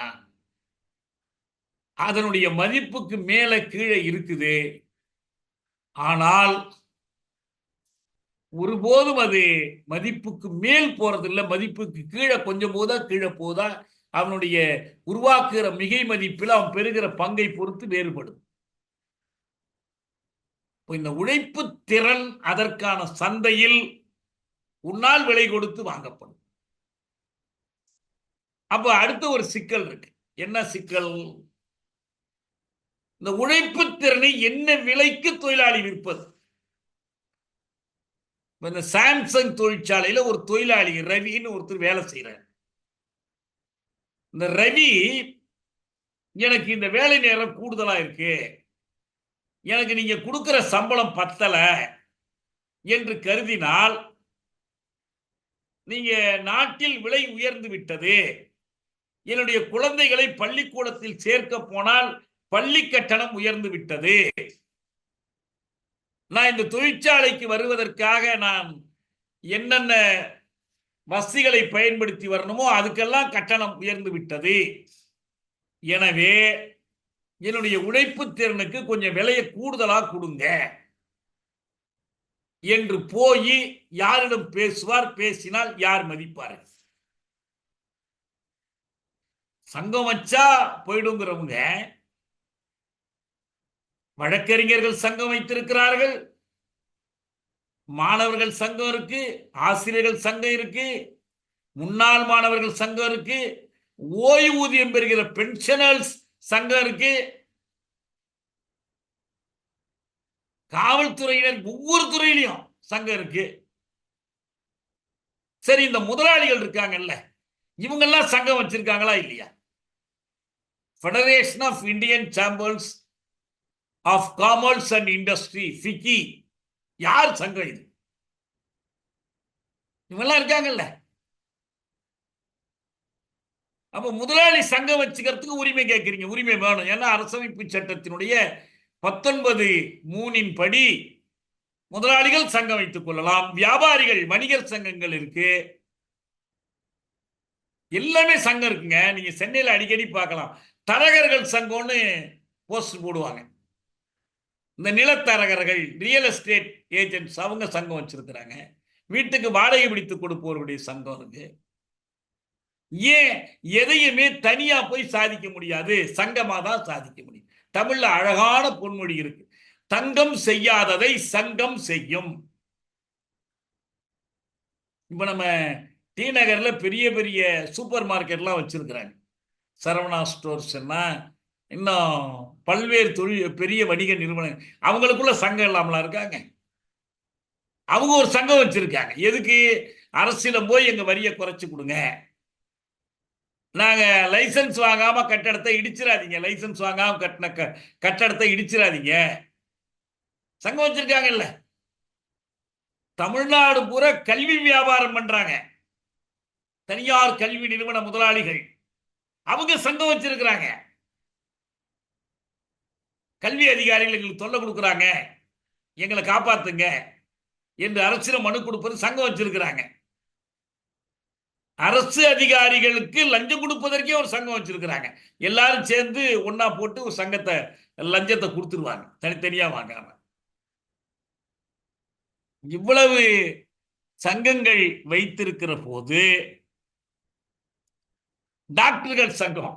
அதனுடைய மதிப்புக்கு மேல கீழே இருக்குது. ஆனால் ஒருபோதும் அது மதிப்புக்கு மேல் போறதில்லை, மதிப்புக்கு கீழே கொஞ்சம் போதா கீழே போதா அவனுடைய உருவாக்குகிற மிகை மதிப்பில் அவன் பெறுகிற பங்கை பொறுத்து வேறுபடும். இந்த உழைப்பு திறன் அதற்கான சந்தையில் உன்னால் விலை கொடுத்து வாங்கப்படும். அப்ப அடுத்த ஒரு சிக்கல் இருக்கு. என்ன சிக்கல்? இந்த உழைப்பு திறனை என்ன விலைக்கு தொழிலாளி விற்பது? இந்த சாம்சங் தொழிற்சாலையில ஒரு தொழிலாளி ரவின்னு ஒருத்தர் வேலை செய்யறார். இந்த ரவி எனக்கு இந்த வேலை நேரம் கூடுதலா இருக்கு, எனக்கு நீங்க கொடுக்கிற சம்பளம் பத்தல என்று கருதினால், நீங்க நாட்டில் விலை உயர்ந்து விட்டது, என்னுடைய குழந்தைகளை பள்ளிக்கூடத்தில் சேர்க்க போனால் பள்ளி கட்டணம் உயர்ந்து விட்டது, நான் இந்த தொழிற்சாலைக்கு வருவதற்காக நான் என்னென்ன வசதிகளை பயன்படுத்தி வரணுமோ அதுக்கெல்லாம் கட்டணம் உயர்ந்து விட்டது, எனவே என்னுடைய உழைப்பு திறனுக்கு கொஞ்சம் விலையை கூடுதலா கொடுங்க என்று போய் யாரிடம் பேசுவார்? பேசினால் யார் மதிப்பார்? சங்கம் வச்சா போயிடுங்கிறவங்க வழக்கறிஞர்கள் சங்கம் வைத்திருக்கிறார்கள், மாணவர்கள் சங்கம் இருக்கு, ஆசிரியர்கள் சங்கம் இருக்கு, முன்னாள் மாணவர்கள் சங்கம் இருக்கு, ஓய்வூதியம் பெறுகிற பென்ஷனர்ஸ் சங்கம் இருக்கு, காவல்துறையினர் ஒவ்வொரு துறையிலையும் சங்கம் இருக்கு. சரி, இந்த முதலாளிகள் இருக்காங்கல்ல, இவங்கெல்லாம் சங்கம் வச்சிருக்காங்களா இல்லையா? Federation of Indian Chambers of Commerce and Industry, FICCI, யார் சங்கம் இது? இவங்கெல்லாம் இருக்காங்கல்ல. அப்ப முதலாளி சங்கம் வச்சுக்கிறதுக்கு உரிமை கேட்கிறீங்க, உரிமை வேணும். ஏன்னா அரசமைப்பு சட்டத்தினுடைய 19(3) படி முதலாளிகள் சங்கம் வைத்துக் கொள்ளலாம், வியாபாரிகள் வணிகர் சங்கங்கள் இருக்கு, எல்லாமே சங்கம் இருக்குங்க. நீங்க சென்னையில் அடிக்கடி பார்க்கலாம், தரகர்கள் சங்கம்னு போஸ்ட் போடுவாங்க. இந்த நிலத்தரகர்கள், ரியல் எஸ்டேட் ஏஜென்ட்ஸ், அவங்க சங்கம் வச்சிருக்கிறாங்க. வீட்டுக்கு வாடகை பிடித்து கொடுப்பவர்களுடைய சங்கம் இருக்கு. ஏன் எதையுமே தனியா போய் சாதிக்க முடியாது, சங்கமா தான் சாதிக்க முடியும். தமிழ்ல அழகான பொன்மொழி இருக்கு, தங்கம் செய்யாததை சங்கம் செய்யும். இப்ப நம்ம டி நகர்ல பெரிய பெரிய சூப்பர் மார்க்கெட்லாம் வச்சிருக்கிறாங்க, சரவணா ஸ்டோர்ஸ், இன்னும் பல்வேறு தொழில் பெரிய வணிக நிறுவனம், அவங்களுக்குள்ள சங்கம் இல்லாமலாம் இருக்காங்க. அவங்க ஒரு சங்கம் வச்சிருக்காங்க. எதுக்கு? அரசியல போய் எங்க வரியை குறைச்சு கொடுங்க, நாங்க லைசன்ஸ் வாங்காம கட்டடத்தை இடிச்சிடாதீங்க, லைசன்ஸ் வாங்காம கட்டின கட்டடத்தை இடிச்சிடாதீங்க, சங்கம் வச்சிருக்காங்கல்ல. தமிழ்நாடு பூரா கல்வி வியாபாரம் பண்றாங்க தனியார் கல்வி நிறுவன முதலாளிகள், அவங்க சங்கம் வச்சிருக்கிறாங்க. கல்வி அதிகாரிகள் எங்களுக்கு தொல்லை கொடுக்குறாங்க, எங்களை காப்பாத்துங்க என்று அரசியல் மனு கொடுப்பது சங்கம் வச்சிருக்கிறாங்க. அரசு அதிகாரிகளுக்கு லஞ்சம் கொடுப்பதற்கே ஒரு சங்கம் வச்சிருக்கிறாங்க. எல்லாரும் சேர்ந்து ஒன்னா போட்டு ஒரு சங்கத்தை, லஞ்சத்தை கொடுத்துருவாங்க தனித்தனியா வாங்காம. இவ்வளவு சங்கங்கள் வைத்திருக்கிற போது டாக்டர்கள் சங்கம்,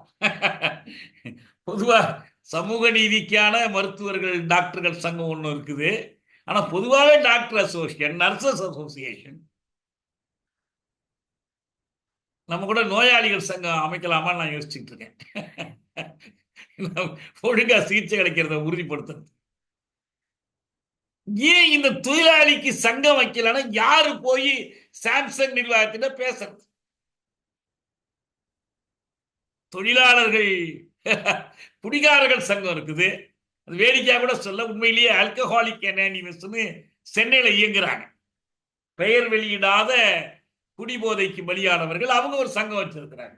பொதுவா சமூக நீதிக்கான மருத்துவர்கள் டாக்டர்கள் சங்கம் ஒன்று இருக்குது. ஆனா பொதுவாகவே டாக்டர் அசோசியேஷன், நர்சஸ் அசோசியேஷன், நம்ம கூட நோயாளிகள் சங்கம் அமைக்கலாமா நான் யோசிச்சுட்டு இருக்கேன். ஒழுங்கா சிகிச்சை கிடைக்கிறத உறுதிப்படுத்துறது. ஏன் இந்த தொழிலாளிக்கு சங்கம் வைக்கலன்னா யாரு போய் சாம்சங் நிர்வாகத்திட்ட பேசுறது? தொழிலாளர்கள் குடிகாரர்கள் சங்கம் இருக்குது. அது வேடிக்கையா கூட சொல்ல, உண்மையிலேயே ஆல்கஹாலிக் அனானிமஸ்னு சென்னையில இயங்குறாங்க. பெயர் வெளியிடாத குடிபோதைக்கு பலியானவர்கள், அவங்க ஒரு சங்கம் வச்சிருக்கிறாங்க.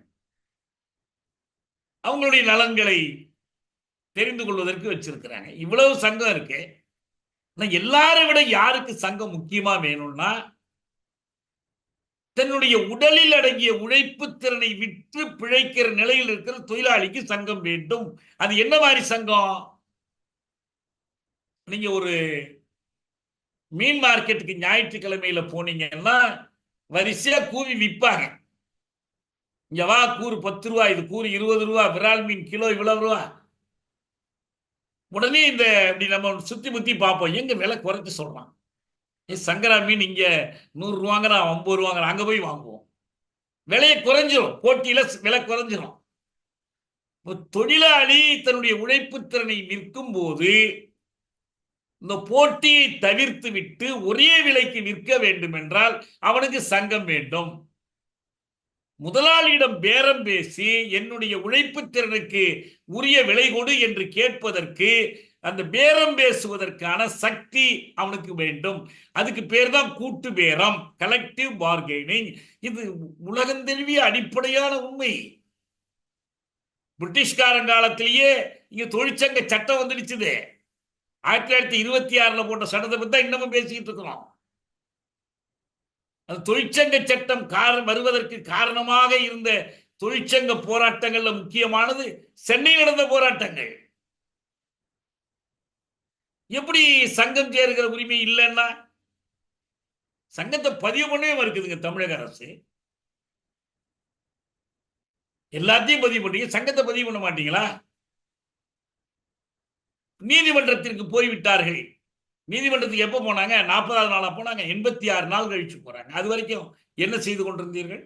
அவங்களுடைய நலன்களை தெரிந்து கொள்வதற்கு வச்சிருக்கிறாங்க. இவ்வளவு சங்கம் இருக்கு. எல்லாரை விட யாருக்கு சங்கம் முக்கியமா வேணும்னா, தன்னுடைய உடலில் அடங்கிய உழைப்பு திறனை விற்று பிழைக்கிற நிலையில் இருக்கிற தொழிலாளிக்கு சங்கம் வேண்டும். அது என்ன மாதிரி சங்கம்? நீங்க ஒரு மீன் மார்க்கெட்டுக்கு ஞாயிற்றுக்கிழமையில போனீங்கன்னா வரிசையா கூவி விற்பாங்க. இங்க வா, கூறு 10 ரூபா, இது கூறு 20 ரூபா, விரால் மீன் கிலோ இவ்வளவு ரூபா. உடனே இந்த இப்படி நம்ம சுத்தி முத்தி பார்ப்போம், எங்க விலை குறைச்சு சொல்றான். சங்கரா மீன் இங்க 100 ரூபாங்கிற, 50 ரூபாங்கிற, அங்க போய் வாங்குவோம். விலையை குறைஞ்சிரும், போட்டியில விலை குறைஞ்சிரும். தொழிலாளி தன்னுடைய உழைப்பு திறனை விற்கும் போது இந்த போட்டியை தவிர்த்து விட்டு ஒரே விலைக்கு விற்க வேண்டும் என்றால் அவனுக்கு சங்கம் வேண்டும். முதலாளியிடம் பேரம் பேசி என்னுடைய உழைப்பு திறனுக்கு உரிய விலை கொடு என்று கேட்பதற்கு, அந்த பேரம் பேசுவதற்கான சக்தி அவனுக்கு வேண்டும். அதுக்கு பேர் தான் கூட்டு பேரம், கலெக்டிவ் பார்கெனிங். இது உலகந்தெழுவிய அடிப்படையான உண்மை. பிரிட்டிஷ்காரன் காலத்திலேயே இங்க தொழிற்சங்க சட்டம் வந்துடுச்சுது. 1926 போட்ட சட்டத்தை பத்தி தான் இன்னமும் பேசிக்கிட்டு இருக்கிறோம். அந்த தொழிற்சங்க சட்டம் வருவதற்கு காரணமாக இருந்த தொழிற்சங்க போராட்டங்கள்ல முக்கியமானது சென்னையில் நடந்த போராட்டங்கள். எப்படி சங்கம் சேருகிற உரிமை இல்லைன்னா? சங்கத்தை பதிவு பண்ணவே மறுக்குதுங்க தமிழக அரசு. எல்லாத்தையும் பதிவு பண்ணீங்க, சங்கத்தை பதிவு பண்ண மாட்டீங்களா? நீதிமன்றத்திற்கு போய்விட்டார்கள். நீதிமன்றத்துக்கு எப்ப போனாங்க? 40வது நாளா போனாங்க. 86 நாள் கழிச்சு போறாங்க. அது வரைக்கும் என்ன செய்து கொண்டிருந்தீர்கள்?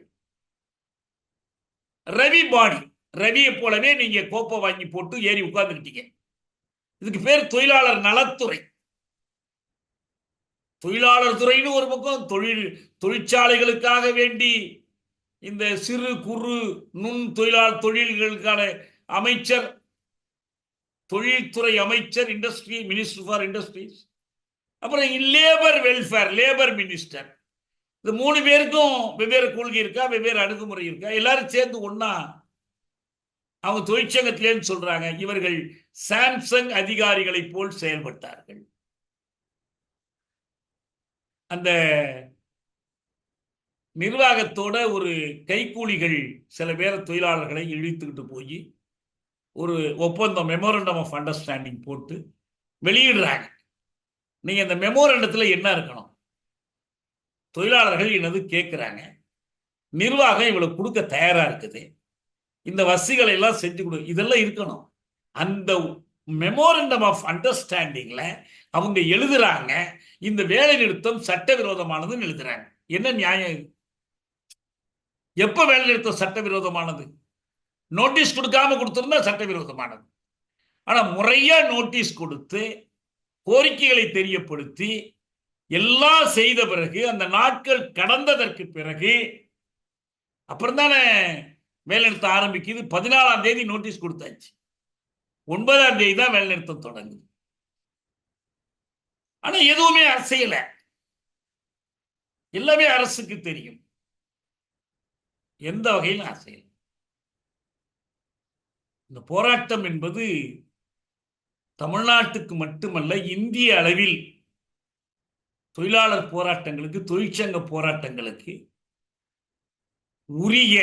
ரவி பாடி, ரவியை போலவே நீங்க கோப்பை வாங்கி போட்டு ஏறி உட்கார்ந்துக்கிட்டீங்க. இதுக்கு பேர் தொழிலாளர் நலத்துறை. தொழிலாளர் துறைன்னு ஒரு பக்கம், தொழிற்சாலைகளுக்காக வேண்டி இந்த சிறு குறு நுண் தொழில்களுக்கான அமைச்சர், தொழில்துறை அமைச்சர், இண்டஸ்ட்ரி மினிஸ்டர் ஃபார் இண்டஸ்ட்ரீஸ், அப்புறம் லேபர் வெல்ஃபேர், லேபர் மினிஸ்டர். இந்த 3 பேருக்கும் வெவ்வேறு கொள்கை இருக்கா, வெவ்வேறு அணுகுமுறை இருக்கா? எல்லாரும் சேர்ந்து ஒன்னா அவங்க தொழிற்சங்கத்திலேன்னு சொல்றாங்க, இவர்கள் சாம்சங் அதிகாரிகளை போல் செயல்பட்டார்கள். அந்த நிர்வாகத்தோட ஒரு கைக்கூலிகள் சில பேர் தொழிலாளர்களை இழுத்துக்கிட்டு போய் ஒரு ஒப்பந்தம், மெமோரண்டம் ஆஃப் அண்டர்ஸ்டாண்டிங் போட்டு வெளியிடுறாங்க. நீங்க இந்த மெமோரண்டத்தில் என்ன இருக்கணும்? தொழிலாளர்கள் என்னது கேட்கிறாங்க, நிர்வாகம் இவ்வளவு கொடுக்க தயாரா இருக்குது, இந்த வசதிகளை எல்லாம் செஞ்சு கொடு, இதெல்லாம் இருக்கணும். அந்த மெமோரண்டம் ஆஃப் அண்டர்ஸ்டாண்டிங்ல அவங்க எழுதுறாங்க, இந்த வேலை நிறுத்தம் சட்டவிரோதமானதுன்னு எழுதுறாங்க. என்ன நியாயம்? எப்ப வேலை நிறுத்தம் சட்டவிரோதமானது? நோட்டீஸ் கொடுக்காம கொடுத்திருந்தா சட்டவிரோதமானது. ஆனா முறையா நோட்டீஸ் கொடுத்து கோரிக்கைகளை தெரியப்படுத்தி எல்லாம் செய்த பிறகு, அந்த நாட்கள் கடந்ததற்கு பிறகு அப்புறம் தானே வேலை நிறுத்தம் ஆரம்பிக்குது. 14ஆம் தேதி நோட்டீஸ் கொடுத்தாச்சு, 9ஆம் தேதி தான் வேலை நிறுத்தம் தொடங்குது. ஆனா எதுவுமே அசையல. எல்லாமே அரசுக்கு தெரியும், எந்த வகையில் அசையல. இந்த போராட்டம் என்பது தமிழ்நாட்டுக்கு மட்டுமல்ல, இந்திய அளவில் தொழிலாளர் போராட்டங்களுக்கு, தொழிற்சங்க போராட்டங்களுக்கு உரிய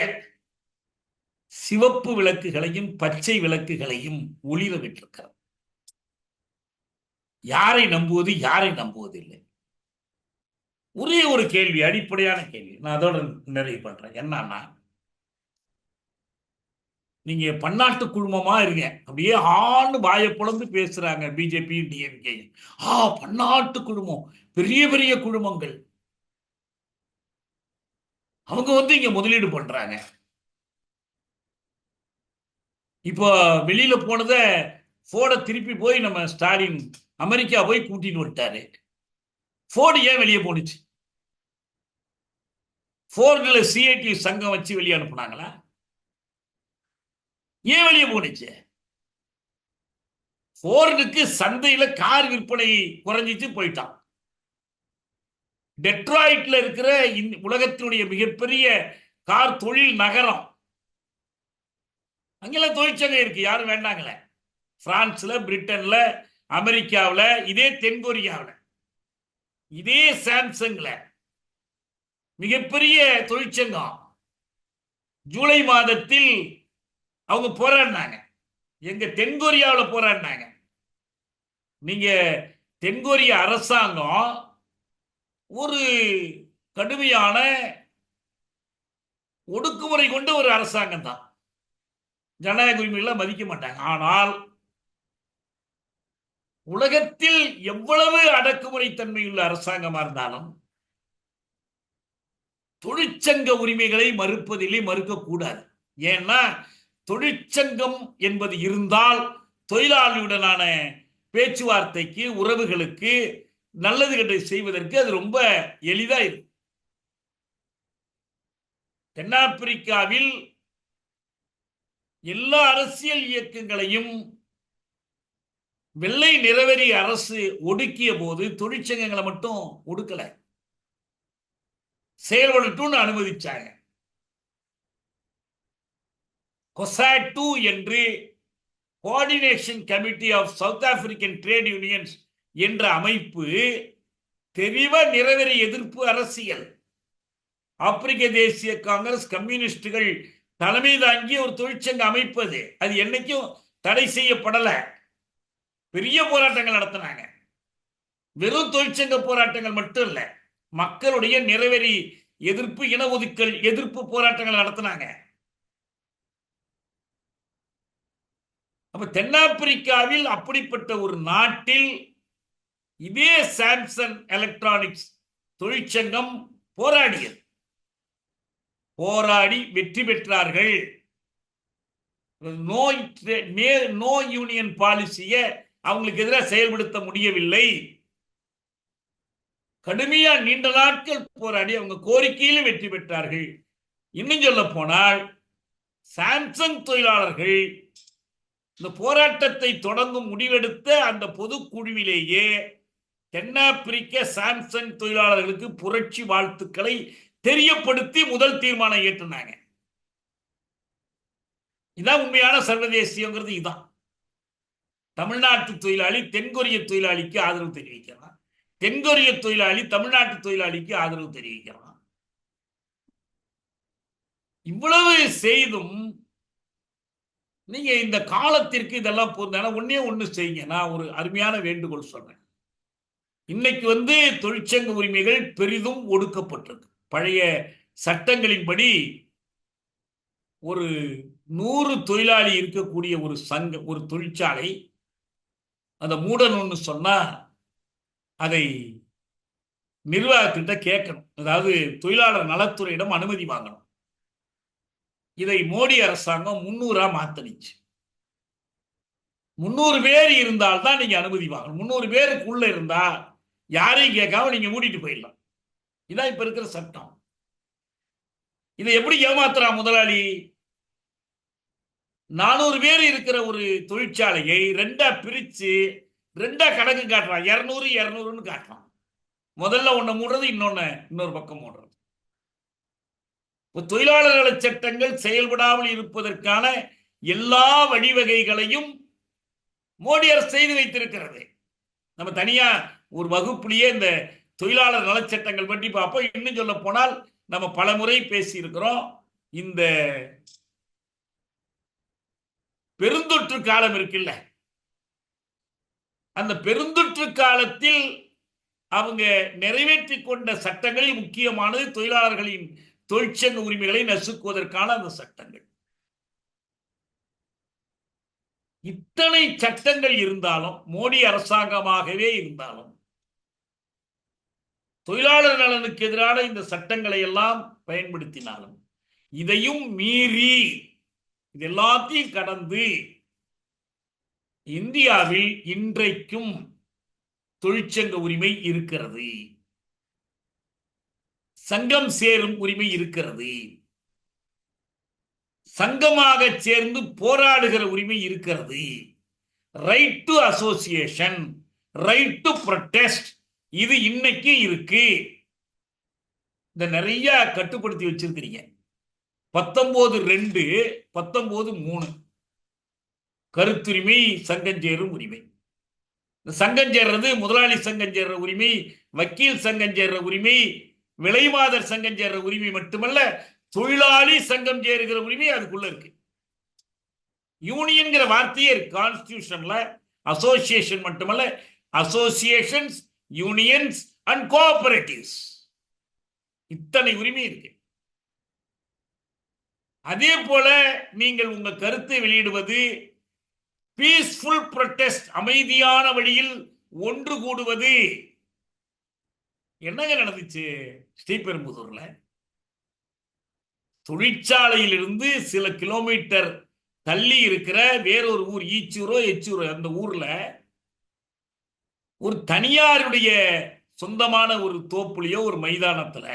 சிவப்பு விளக்குகளையும் பச்சை விளக்குகளையும் ஒளிர விட்டிருக்கிறது. யாரை நம்புவது, யாரை நம்புவதில்லை? ஒரே ஒரு கேள்வி, அடிப்படையான கேள்வி, நான் அதோட நிறைவு பண்றேன். என்னன்னா, நீங்க பன்னாட்டு குழுமமா இருங்க, அப்படியே ஆண்டு வாயை பொளந்து பேசுறாங்க பிஜேபி டிஎம்கே. பன்னாட்டு குழுமம், பெரிய பெரிய குழுமங்கள், அவங்க இங்க முதலீடு பண்றாங்க. இப்போ வெளியில போனத போட திருப்பி போய் நம்ம ஸ்டாலின் அமெரிக்கா போய் கூட்டிட்டு வந்துட்டாரு. ஃபோர்டு ஏன் வெளியே போனுச்சு? ஃபோர்டுல சிஐடி சங்கம் வச்சு வெளியே அனுப்புனாங்களா? ஏன் வெளியே போனுச்சு? ஃபோர்டுக்கு சந்தையில கார் விற்பனை குறைஞ்சிச்சு, போயிட்டான். டெட்ராய்ட்ல இருக்கிற உலகத்தினுடைய மிகப்பெரிய கார் தொழில் நகரம், அங்கெல்லாம் தொழிற்சங்கம் இருக்கு, யாரும் வேண்டாங்களே. பிரான்ஸ்ல, பிரிட்டன்ல, அமெரிக்காவில், இதே தென்கொரியாவில், இதே சாம்சங்ல மிகப்பெரிய தொழிற்சங்கம். ஜூலை மாதத்தில் அவங்க போராடினாங்க, எங்க தென்கொரியாவில் போராடினாங்க. நீங்க தென்கொரிய அரசாங்கம் ஒரு கடுமையான ஒடுக்குமுறை கொண்ட ஒரு அரசாங்கம் தான், ஜனநாயக உரிமைகளை மதிக்க மாட்டாங்க. ஆனால் உலகத்தில் எவ்வளவு அடக்குமுறை தன்மையுள்ள அரசாங்கமா இருந்தாலும் தொழிற்சங்க உரிமைகளை மறுப்பதிலே மறுக்கக்கூடாது. ஏன்னா தொழிற்சங்கம் என்பது இருந்தால் தொழிலாளியுடனான பேச்சுவார்த்தைக்கு, உறவுகளுக்கு, நல்லது கெட்டது செய்வதற்கு அது ரொம்ப எளிதா இருக்கும். தென்னாப்பிரிக்காவில் எல்லா அரசியல் இயக்கங்களையும் வெள்ளை நிறவெறி அரசு ஒடுக்கிய போது தொழிற்சங்கங்களை மட்டும் ஒடுக்கல, செயல்படட்டும் அனுமதிச்சாங்க. COSATU என்று Coordination Committee of South African Trade Unions என்ற அமைப்பு தெரிவ நிறவெறி எதிர்ப்பு அரசியல், ஆப்பிரிக்க தேசிய காங்கிரஸ், கம்யூனிஸ்டுகள் தலைமை தாங்கிய ஒரு தொழிற்சங்க அமைப்பது. அது என்னைக்கும் தடை செய்யப்படல. பெரிய போராட்டங்கள் நடத்தினாங்க. வெறும் தொழிற்சங்க போராட்டங்கள் மட்டும் இல்ல, மக்களுடைய நிறவெறி எதிர்ப்பு, இன ஒதுக்கல் எதிர்ப்பு போராட்டங்கள் நடத்தினாங்க. அப்ப தென்னாப்பிரிக்காவில் அப்படிப்பட்ட ஒரு நாட்டில் இதே சாம்சங் எலக்ட்ரானிக்ஸ் தொழிற்சங்கம் போராடியது. போராடி வெற்றி பெற்றார்கள். நோ யூனியன் பாலிசிய அவங்களுக்கு எதிராக செயல்படுத்த முடியவில்லை. கடுமையா நீண்ட நாட்கள் போராடி அவங்க கோரிக்கையிலும் வெற்றி பெற்றார்கள். இன்னும் சொல்ல போனால் சாம்சங் தொழிலாளர்கள் இந்த போராட்டத்தை தொடங்கும் முடிவெடுத்த அந்த பொதுக்குழுவிலேயே தென்னாப்பிரிக்க சாம்சங் தொழிலாளர்களுக்கு புரட்சி வாழ்த்துக்களை தெரியப்படுத்தி முதல் தீர்மானம் ஏற்றினாங்க. இதான் உண்மையான சர்வதேசியங்கிறது. இதுதான் தமிழ்நாட்டு தொழிலாளி தென்கொரிய தொழிலாளிக்கு ஆதரவு தெரிவிக்கிறான், தென்கொரிய தொழிலாளி தமிழ்நாட்டு தொழிலாளிக்கு ஆதரவு தெரிவிக்கிறான். இவ்வளவு செய்தும் நீங்க இந்த காலத்திற்கு இதெல்லாம் பொருந்தான ஒன்னே ஒண்ணு செய்யுங்க. நான் ஒரு அருமையான வேண்டுகோள் சொல்றேன். இன்னைக்கு தொழிற்சங்க உரிமைகள் பெரிதும் ஒடுக்கப்பட்டிருக்கு. பழைய சட்டங்களின்படி ஒரு 100 தொழிலாளி இருக்கக்கூடிய ஒரு சங்கம், ஒரு தொழிற்சாலை அதை மூடணும்னு சொன்னா அதை நிர்வாகத்திட்ட கேட்கணும், அதாவது தொழிலாளர் நலத்துறையிடம் அனுமதி வாங்கணும். இதை மோடி அரசாங்கம் 300 மாத்தணிச்சு. 300 பேர் இருந்தால்தான் நீங்க அனுமதி வாங்கணும். 300 பேருக்குள்ள இருந்தா யாரையும் கேட்காம நீங்க மூடிட்டு போயிடலாம். இதான் இப்ப இருக்கிற சட்டம். இதை எப்படி ஏமாத்துறான் முதலாளி? 400 பேர் இருக்கிற ஒரு தொழிற்சாலையை 2ஆ பிரிச்சு 2ஆ கணக்கு காட்டுறான். 200 200ன்னு காட்டுறான். முதல்ல ஒண்ணு மூடுறது, இன்னொரு பக்கம் மூடுறது. தொழிலாளர் நல சட்டங்கள் செயல்படாமல் இருப்பதற்கான எல்லா வழிவகைகளையும் மோடி அரசு செய்து வைத்திருக்கிறது. நம்ம தனியா ஒரு வகுப்புலயே இந்த தொழிலாளர் நலச்சட்டங்கள் பற்றி பார்ப்போம். இன்னும் சொல்ல போனால் நம்ம பல முறை பேசி இருக்கிறோம். இந்த பெருந்தொற்று காலம் இருக்குல்ல, அந்த பெருந்தொற்று காலத்தில் அவங்க நிறைவேற்றி கொண்ட சட்டங்களில் முக்கியமானது தொழிலாளர்களின் தொழிற்சங்க உரிமைகளை நசுக்குவதற்கான அந்த சட்டங்கள். இத்தனை சட்டங்கள் இருந்தாலும், மோடி அரசாங்கமாகவே இருந்தாலும், தொழிலாளர் நலனுக்கு எதிரான இந்த சட்டங்களை எல்லாம் பயன்படுத்தினாலும், இதையும் மீறி இது எல்லாத்தையும் கடந்து இந்தியாவில் இன்றைக்கும் தொழிற்சங்க உரிமை இருக்கிறது. சங்கம் சேரும் உரிமை இருக்கிறது. சங்கமாக சேர்ந்து போராடுகிற உரிமை இருக்கிறது. Right to association, right to protest, இது இன்னைக்கு இருக்கு. இந்த நிறைய கட்டுப்படுத்தி வச்சிருக்கிறீங்க. 19(2), 19(3) கருத்துரிமை, சங்கம் சேரும் உரிமை. சங்கம் சேர்றது, முதலாளி சங்கம் சேர்ற உரிமை, வக்கீல் சங்கம் சேர்ற உரிமை, விலைமாதர் சங்கம் சேர்ற உரிமை மட்டுமல்ல, தொழிலாளி சங்கம் சேருகிற உரிமை அதுக்குள்ள இருக்கு. யூனியன்கிற வார்த்தையே கான்ஸ்டிடியூஷன்ல. அசோசியேஷன் மட்டுமல்ல, அசோசியேஷன்ஸ், யூனியன்ஸ் அண்ட் கோஆபரேட்டிவ்ஸ், இத்தனை உரிமை இருக்கு. அதே போல நீங்கள் உங்க கருத்தை வெளியிடுவது, பீஸ்ஃபுல் ப்ரொடெஸ்ட், அமைதியான வழியில் ஒன்று கூடுவது. என்னங்க நடந்துச்சு ஸ்ரீபெரும்புதூர்ல? தொழிற்சாலையிலிருந்து சில கிலோமீட்டர் தள்ளி இருக்கிற வேறொரு ஊர், ஈச்சூரோ எச்சூரோ, அந்த ஊர்ல ஒரு தனியாருடைய சொந்தமான ஒரு தோப்புலையோ ஒரு மைதானத்துல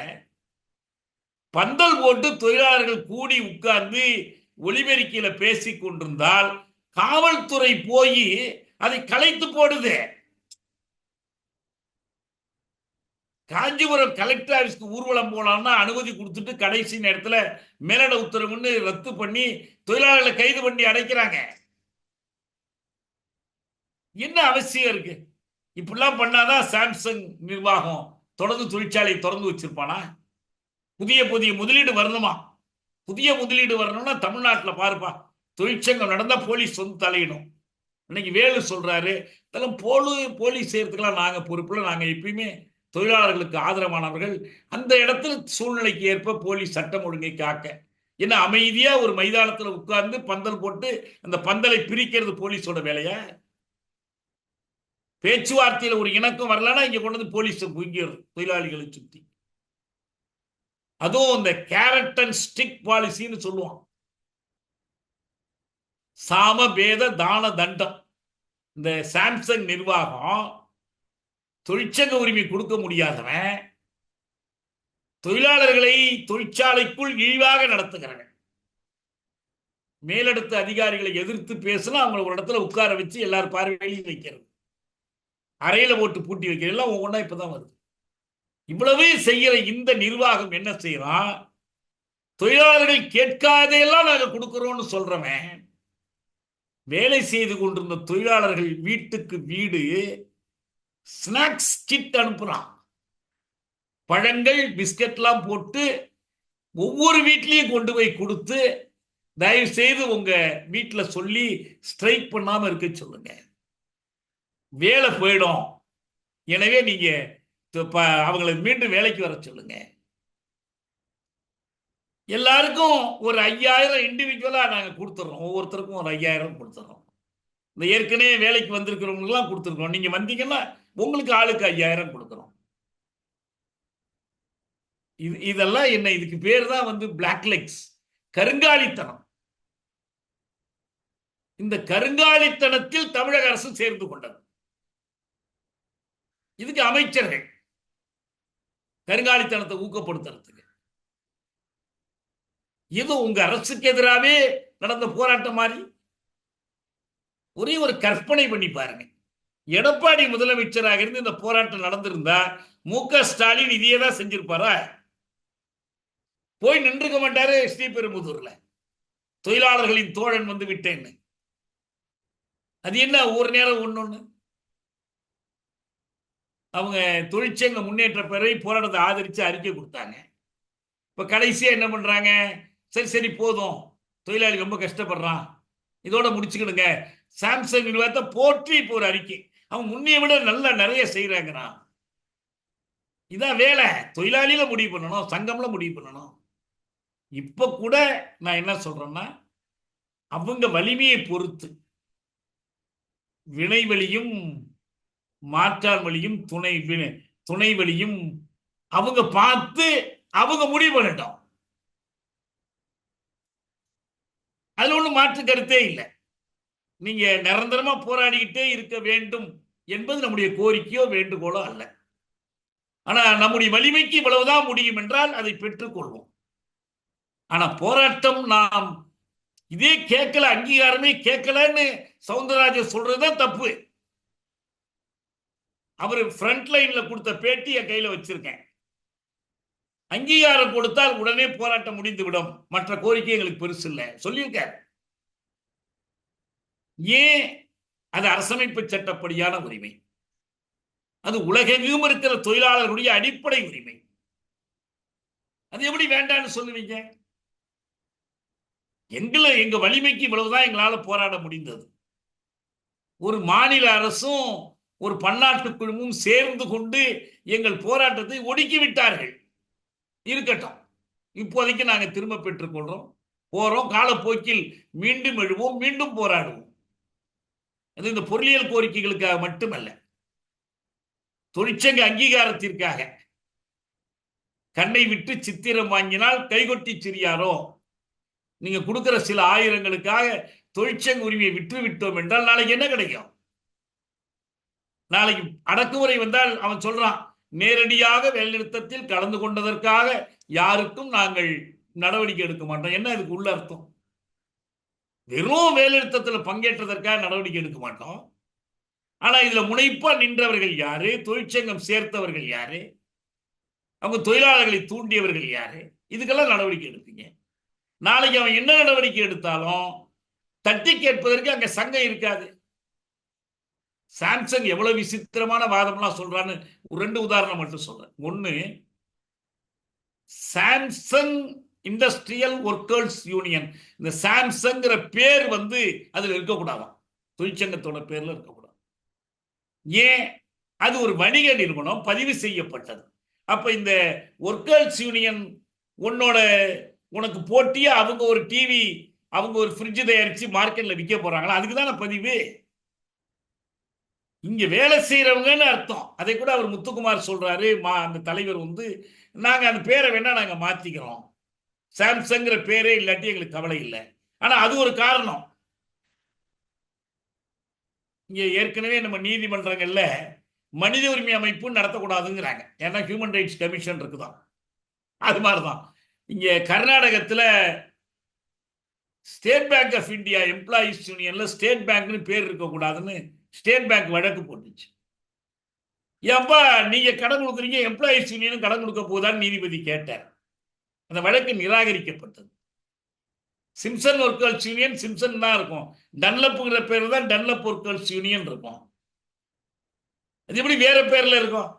பந்தல் போட்டு தொழிலாளர்கள் கூடி உட்கார்ந்து ஒலிபெருக்கியில பேசிக் கொண்டிருந்தால் காவல்துறை போய் அதை கலைத்து போடுது. காஞ்சிபுரம் கலெக்டர் ஆபீஸ்க்கு ஊர்வலம் போலாம்னா அனுமதி கொடுத்துட்டு கடைசி நேரத்தில் மேலட உத்தரவுன்னு ரத்து பண்ணி தொழிலாளர்களை கைது பண்ணி அடைக்கிறாங்க. என்ன அவசியம் இருக்கு? இப்படிலாம் பண்ணாதான் சாம்சங் நிர்வாகம் தொடர்ந்து தொழிற்சாலையை திறந்து வச்சிருப்பானா? புதிய புதிய முதலீடு வரணுமா? புதிய முதலீடு வரணும்னா தமிழ்நாட்டில் பாருப்பா, தொழிற்சங்கம் நடந்தா போலீஸ் வந்து தலையிடும். இன்னைக்கு வேலு சொல்றாரு, இதெல்லாம் போலீஸ் செய்யறதுக்கெல்லாம் நாங்க பொறுப்புல, நாங்க எப்பயுமே தொழிலாளர்களுக்கு ஆதரவானவர்கள். அந்த இடத்துல சூழ்நிலைக்கு ஏற்ப போலீஸ் சட்டம் ஒழுங்கை காக்க, என்ன அமைதியா ஒரு மைதானத்தில் உட்கார்ந்து பந்தல் போட்டு அந்த பந்தலை பிரிக்கிறது போலீஸோட வேலையா? பேச்சுவார்த்தையில் ஒரு இணக்கம் வரலன்னா இங்க கொண்டு வந்து போலீஸ் புங்கிடுறது தொழிலாளிகளை சுத்தி. அதுவும் இந்த கேரட் அண்ட் ஸ்டிக் பாலிசின்னு சொல்லுவான். சாம பேத தான தண்டம். இந்த சாம்சங் நிர்வாகம் தொழிற்சங்க உரிமை கொடுக்க முடியாதவன் தொழிலாளர்களை தொழிற்சாலைக்குள் இழிவாக நடத்துகிறாங்க. மேலடுத்த அதிகாரிகளை எதிர்த்து பேசினா அவங்களை ஒரு இடத்துல உட்கார வச்சு எல்லாரும் பார்வையிலையும் வைக்கிறது, அறையில போட்டு பூட்டி வைக்கிறது, எல்லாம் ஒவ்வொன்றா இப்பதான் வருது. இவ்வளவு செய்யற இந்த நிர்வாகம் என்ன செய்யறான்? தொழிலாளர்கள் கேட்காதையெல்லாம் நாங்க கொடுக்கிறோம்னு சொல்றவன் வேலை செய்து கொண்டிருந்த தொழிலாளர்கள் வீட்டுக்கு வீடு ஸ்நாக்ஸ் கிட் அனுப்புறான். பழங்கள், பிஸ்கட்லாம் போட்டு ஒவ்வொரு வீட்லயும் கொண்டு போய் கொடுத்து, தயவு செய்து உங்க வீட்டில் சொல்லி ஸ்ட்ரைக் பண்ணாம இருக்க சொல்லுங்க, வேலை போயிடும், எனவே நீங்க அவங்களை மீண்டும் வேலைக்கு வர சொல்லுங்க. எல்லாருக்கும் ஒரு 5000 இண்டிவிஜுவலா நாங்க கொடுத்துறோம், ஒவ்வொருத்தருக்கும் ஒரு 5000 கொடுத்துறோம். இந்த ஏற்கனவே வேலைக்கு வந்திருக்கிறவங்களுக்குலாம் கொடுத்துருக்கோம், நீங்க வந்தீங்கன்னா உங்களுக்கு ஆளுக்கு 5000 கொடுக்குறோம். இதெல்லாம் என்ன? இதுக்கு பேர் தான் வந்து பிளாக் லெக்ஸ், கருங்காலித்தனம். இந்த கருங்காலித்தனத்தில் தமிழக அரசு சேர்ந்து கொண்டது. இதுக்கு அமைச்சர்கள் கருங்காலித்தனத்தை ஊக்கப்படுத்துறதுக்கு. இது உங்க அரசுக்கு எதிராகவே நடந்த போராட்டம் மாதிரி. ஒரே ஒரு கற்பனை பண்ணி பாருங்க, எடப்பாடி முதலமைச்சராக இருந்து இந்த போராட்டம் நடந்திருந்தா மு.க. ஸ்டாலின் இதையே தான் செஞ்சிருப்பாரா? போய் நின்றுக்க மாட்டாரு ஸ்ரீபெரும்புதூர்ல, தொழிலாளர்களின் தோழன் வந்து விட்டேன்னு. அது என்ன ஒரு நேரம் ஒண்ணு அவங்க தொழிற்சங்க முன்னேற்ற பேரை போராட்டத்தை ஆதரிச்சு அறிக்கை கொடுத்தாங்க. இப்ப கடைசியா என்ன பண்றாங்க? சரி சரி போதும், தொழிலாளி ரொம்ப கஷ்டப்படுறான், இதோட முடிச்சுக்கிடுங்க. சாம்சங் நிறுவனத்தை போற்றி இப்போ ஒரு அறிக்கை, அவன் முன்னைய விட நல்லா நிறைய செய்யறாங்கண்ணா. இதான் வேலை, தொழிலாளியில முடிவு பண்ணணும், சங்கம்ல முடிவு பண்ணணும். இப்ப கூட நான் என்ன சொல்றேன்னா, அவங்க வலிமையை பொறுத்து வினை வழியும் மாற்றான் வழியும் துணை வழியும் அவங்க பார்த்து அவங்க முடிவு பண்ணட்டும். அதுல ஒன்றும் மாற்று கருத்தே இல்லை. நீங்க நிரந்தரமா போராடிக்கிட்டே இருக்க வேண்டும் என்பது நம்முடைய கோரிக்கையோ வேண்டுகோளோ அல்ல. ஆனா நம்முடைய வலிமைக்கு இவ்வளவுதான் முடியும் என்றால் அதை பெற்றுக்கொள்வோம். ஆனா போராட்டம் நாம் இதே கேட்கல, அங்கீகாரமே கேட்கலன்னு சவுந்தரராஜன் சொல்றதுதான் தப்பு. அவர் ஃப்ரண்ட் லைன்ல கொடுத்த பேட்டி என் கையில வச்சிருக்கேன். அங்கீகாரம் கொடுத்தால் உடனே போராட்டம் முடிந்துவிடும், மற்ற கோரிக்கை எங்களுக்கு பெருசு இல்லை சொல்லியிருக்கார். ஏன்? அது அரசமைப்பு சட்டப்படியான உரிமை, அது உலகெங்கும் இருக்கிற தொழிலாளர்களுடைய அடிப்படை உரிமை. அது எப்படி வேண்டான்னு சொல்லுவீங்க? எங்க வலிமைக்கு இவ்வளவுதான் எங்களால போராட முடிந்தது. ஒரு மாநில அரசும் ஒரு பன்னாட்டு குழுவும் சேர்ந்து கொண்டு எங்கள் போராட்டத்தை ஒடுக்கி விட்டார்கள். இருக்கட்டும், இப்போதைக்கு நாங்கள் திரும்ப பெற்றுக்கொள்றோம், போறோம். காலப்போக்கில் மீண்டும் எழுவோம், மீண்டும் போராடுவோம். அது இந்த பொருளியல் கோரிக்கைகளுக்காக மட்டுமல்ல, தொழிற்சங்க அங்கீகாரத்திற்காக. கண்ணை விட்டு சித்திரம் வாங்கினால் கைகொட்டி சிரியாரோ. நீங்க கொடுக்கிற சில ஆயிரங்களுக்காக தொழிற்சங்க உரிமையை விற்று விட்டோம் என்றால் நாளைக்கு என்ன கிடைக்கும்? நாளைக்கு அடக்குமுறை வந்தால் அவன் சொல்றான், நேரடியாக வேலைநிறுத்தத்தில் கலந்து கொண்டதற்காக யாருக்கும் நாங்கள் நடவடிக்கை எடுக்க மாட்டோம். என்ன அதுக்கு உள்ள அர்த்தம்? வெறும் வேலைநிறுத்தத்தில் பங்கேற்றதற்காக நடவடிக்கை எடுக்க மாட்டோம். ஆனா இதுல முனைப்பா நின்றவர்கள் யாரு? தொழிற்சங்கம் சேர்த்தவர்கள் யாரு? அவங்க தொழிலாளர்களை தூண்டியவர்கள் யாரு? இதுக்கெல்லாம் நடவடிக்கை எடுப்பீங்க. நாளைக்கு அவன் என்ன நடவடிக்கை எடுத்தாலும் தட்டி கேட்பதற்கு அங்க சங்கம் இருக்காது. சாம்சங் எவ்வளவு விசித்திரமான வாதம்லாம் சொல்றான்னு ஒரு 2 உதாரணம் மட்டும் சொல்றேன். ஒண்ணு, சாம்சங் இண்டஸ்ட்ரியல் ஒர்க்கர்ஸ் யூனியன். இந்த சாம்சங்கிற பேர் அதுல இருக்கக்கூடாதாம், தொழிற்சங்கத்தோட பேர்ல இருக்கக்கூடாது. ஏன்? அது ஒரு வணிக நிறுவனம், பதிவு செய்யப்பட்டது. அப்ப இந்த ஒர்க்கர்ஸ் யூனியன் உனக்கு போட்டியா அவங்க ஒரு டிவி, அவங்க ஒரு ஃப்ரிட்ஜ் தயாரிச்சு மார்க்கெட்ல விற்க போறாங்களா? அதுக்கு தானே பதிவு. இங்க வேலை செய்யறவங்கன்னு அர்த்தம். அதை கூட அவர் முத்துக்குமார் சொல்றாரு, அந்த தலைவர் நாங்க அந்த பேரை வேணா நாங்க மாத்திக்கிறோம், சாம்சங்கிற பேரே இல்லாட்டி எங்களுக்கு கவலை இல்லை. ஆனா அது ஒரு காரணம். இங்க ஏற்கனவே நம்ம நீதிமன்றங்கள்ல மனித உரிமை அமைப்பு நடத்தக்கூடாதுங்கிறாங்க. ஏன்னா ஹியூமன் ரைட்ஸ் கமிஷன் இருக்குதான். அது மாதிரிதான் இங்க கர்நாடகத்தில் state bank of India employees யூனியன்ல ஸ்டேட் பேங்க்னு பேர் இருக்கக்கூடாதுன்னு ஸ்டேட் பேங்க் வழக்கு போட்டுச்சு. ஏன்பா நீங்க கடன் கொடுக்குறீங்க, எம்ப்ளாயிஸ் யூனியனும் கடன் கொடுக்க போதான்னு நீதிபதி கேட்டார். அந்த வழக்கு நிராகரிக்கப்பட்டது. சிம்சன் ஒர்க்கர்ஸ் யூனியன் சிம்சன் தான் இருக்கும், டன்லப்புங்கிற பேர் தான் டன்லப் ஒர்க்கர்ஸ் யூனியன் இருக்கும். அது எப்படி வேற பேர்ல இருக்கும்?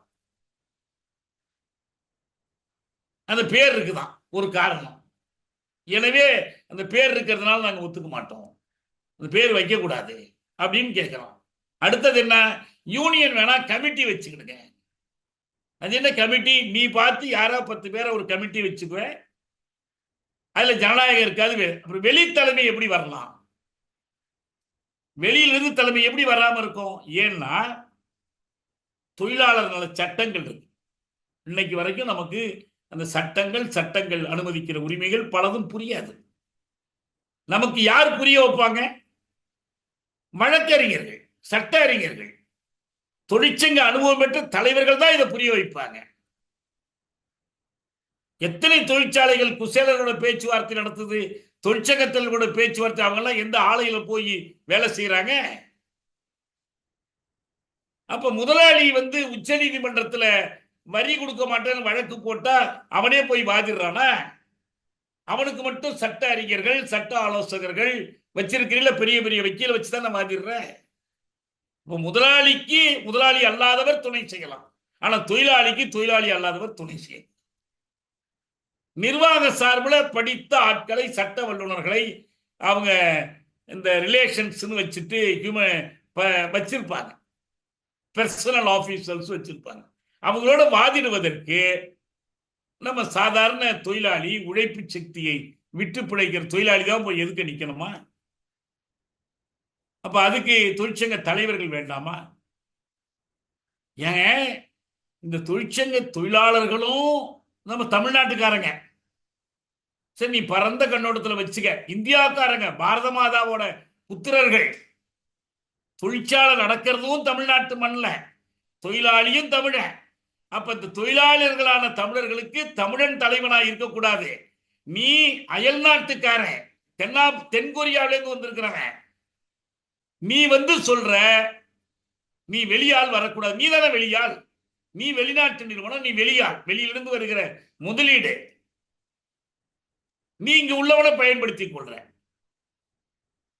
அந்த பேர் இருக்குதான் ஒரு காரணம். எனவே அந்த பேர் இருக்கிறதுனால நாங்கள் ஒத்துக்க மாட்டோம், அந்த பேர் வைக்கக்கூடாது அப்படின்னு கேட்கிறோம். அடுத்தது என்ன? யூனியன் வேணா கமிட்டி வச்சுக்கிடுங்க. அது என்ன கமிட்டி? நீ பார்த்து யாரோ 10 பேரை ஒரு கமிட்டி வச்சுக்குவேன், அதுல ஜனநாயகம் இருக்காது. அப்புறம் வெளி தலைமை எப்படி வரலாம்? வெளியிலிருந்து தலைமை எப்படி வராம இருக்கும்? ஏன்னா தொழிலாளர் நல சட்டங்கள் இருக்கு. இன்னைக்கு வரைக்கும் நமக்கு அந்த சட்டங்கள் அனுமதிக்கிற உரிமைகள் பலதும் புரியாது. நமக்கு யார் புரிய வைப்பாங்க? வழக்கறிஞர்கள், சட்ட அறிஞர்கள், தொழிற்சங்க அனுபவம் பெற்ற தலைவர்கள் தான் இதை புரிய வைப்பாங்க. எத்தனை தொழிற்சாலைகள் குசேலரோட பேச்சுவார்த்தை நடத்துது, தொழிற்சங்கத்தில் கூட பேச்சுவார்த்தை. அவங்க எல்லாம் எந்த ஆலையில போய் வேலை செய்யறாங்க? அப்ப முதலாளி உச்ச நீதிமன்றத்துல வரி கொடுக்க மாட்டேன்னு வழக்கு போட்டா அவனே போய் வாதிடுறானா? அவனுக்கு மட்டும் சட்ட அறிஞர்கள், சட்ட ஆலோசகர்கள் வச்சிருக்கிறீங்களா? பெரிய பெரிய வக்கீல வச்சுதான் வாதிடுற. இப்ப முதலாளிக்கு முதலாளி அல்லாதவர் துணை செய்யலாம், ஆனா தொழிலாளிக்கு தொழிலாளி அல்லாதவர் துணை செய்ய. நிர்வாக சார்பில் படித்த ஆட்களை, சட்ட வல்லுநர்களை அவங்க இந்த ரிலேஷன்ஸ் வச்சுட்டு வச்சிருப்பாங்க, பர்சனல் ஆபீசர்ஸ் வச்சிருப்பாங்க. அவங்களோட வாதிடுவதற்கு நம்ம சாதாரண தொழிலாளி, உழைப்பு சக்தியை விட்டு பிழைக்கிற தொழிலாளி தான் போய் எதுக்க நிக்கணுமா? அப்ப அதுக்கு தொழிற்சங்க தலைவர்கள் வேண்டாமா? ஏன் இந்த தொழிற்சங்க தொழிலாளர்களும் நம்ம தமிழ்நாட்டுக்காரங்க. சரி, நீ பரந்த கண்ணோட்டத்தில் வச்சுக்க, இந்தியாக்காரங்க, பாரத மாதாவோட புத்திரர்கள். தொழிற்சாலை நடக்கிறதும் தமிழ்நாட்டு மண்ணில், தொழிலாளியும் தமிழன். அப்ப இந்த தொழிலாளர்களான தமிழர்களுக்கு தமிழன் தலைவனாக இருக்கக்கூடாது. நீ அயல் நாட்டுக்காரன், தென்கொரியாவிலேருந்து வந்திருக்கிறவன், நீ சொல்ற நீ வெளியால் வரக்கூடாது. நீ தானே வெளியால், நீ வெளிநாட்டு நிறுவனம், நீ வெளியால், வெளியிலிருந்து வருகிற முதலீடு, நீ இங்கு உள்ளவனை பயன்படுத்திக் கொள்ற.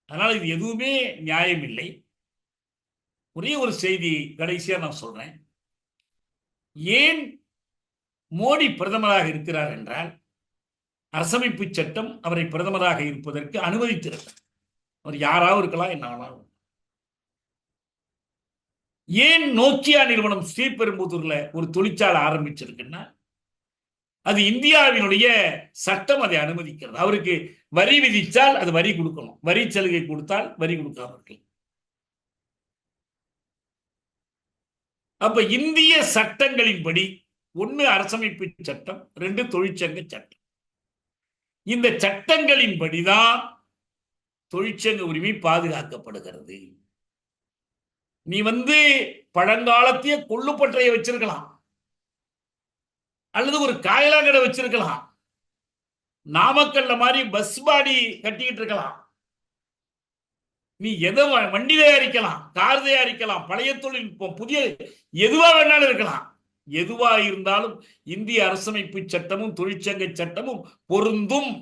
அதனால இது எதுவுமே நியாயம் இல்லை. ஒரே ஒரு செய்தி கடைசியா நான் சொல்றேன். ஏன் மோடி பிரதமராக இருக்கிறார் என்றால், அரசமைப்பு சட்டம் அவரை பிரதமராக இருப்பதற்கு அனுமதித்திருக்கிறார். அவர் யாராவது இருக்கலாம், என்ன வேணாலும். ஏன் நோக்கியா நிறுவனம் ஸ்ரீபெரும்புதூர்ல ஒரு தொழிற்சாலை ஆரம்பிச்சிருக்குன்னா, அது இந்தியாவினுடைய சட்டம் அதை அனுமதிக்கிறது. அவருக்கு வரி விதித்தால் அது வரி கொடுக்கணும், வரி சலுகை கொடுத்தால் வரி கொடுக்காம இருக்கலாம். அப்ப இந்திய சட்டங்களின்படி, ஒன்னு அரசமைப்பு சட்டம், 2 தொழிற்சங்க சட்டம். இந்த சட்டங்களின்படிதான் தொழிற்சங்க உரிமை பாதுகாக்கப்படுகிறது. நீ பழங்காலத்தையே கொள்ளுப்பற்றைய வச்சிருக்கலாம், அல்லது ஒரு காயலாங்கடை வச்சிருக்கலாம், நாமக்கல்ல மாதிரி பஸ் பாடி கட்டிக்கிட்டு இருக்கலாம், நீ எதை வண்டி தயாரிக்கலாம், கார் தயாரிக்கலாம், பழைய தொழில்நுட்பம், புதிய எதுவா வேணாலும் இருக்கலாம். எதுவா இருந்தாலும் இந்திய அரசமைப்பு சட்டமும் தொழிற்சங்க சட்டமும் பொருந்தும்.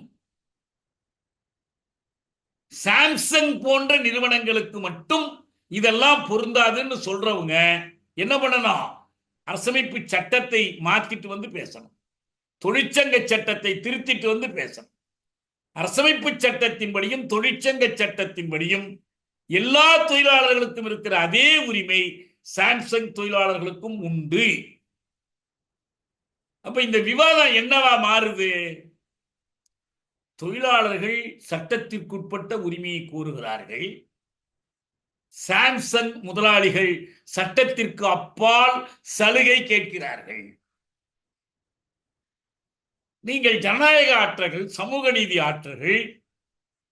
சாம்சங் போன்ற நிறுவனங்களுக்கு மட்டும் இதெல்லாம் பொருந்தாதுன்னு சொல்றவங்க என்ன பண்ணணும்? அரசமைப்பு சட்டத்தை மாத்திட்டு பேசணும், தொழிற்சங்க சட்டத்தை திருத்திட்டு பேசணும். அரசமைப்பு சட்டத்தின்படியும் தொழிற்சங்க சட்டத்தின்படியும் எல்லா தொழிலாளர்களுக்கும் இருக்கிற அதே உரிமை சாம்சங் தொழிலாளர்களுக்கும் உண்டு. அப்ப இந்த விவாதம் என்னவா மாறுது? தொழிலாளர்கள் சட்டத்திற்குட்பட்ட உரிமையை கோருகிறார்கள், சாம்சங் முதலாளிகள் சட்டத்திற்கு அப்பால் சலுகை கேட்கிறார்கள். நீங்கள் ஜனநாயக ஆற்றர்கள், சமூக நீதி ஆற்றர்கள்,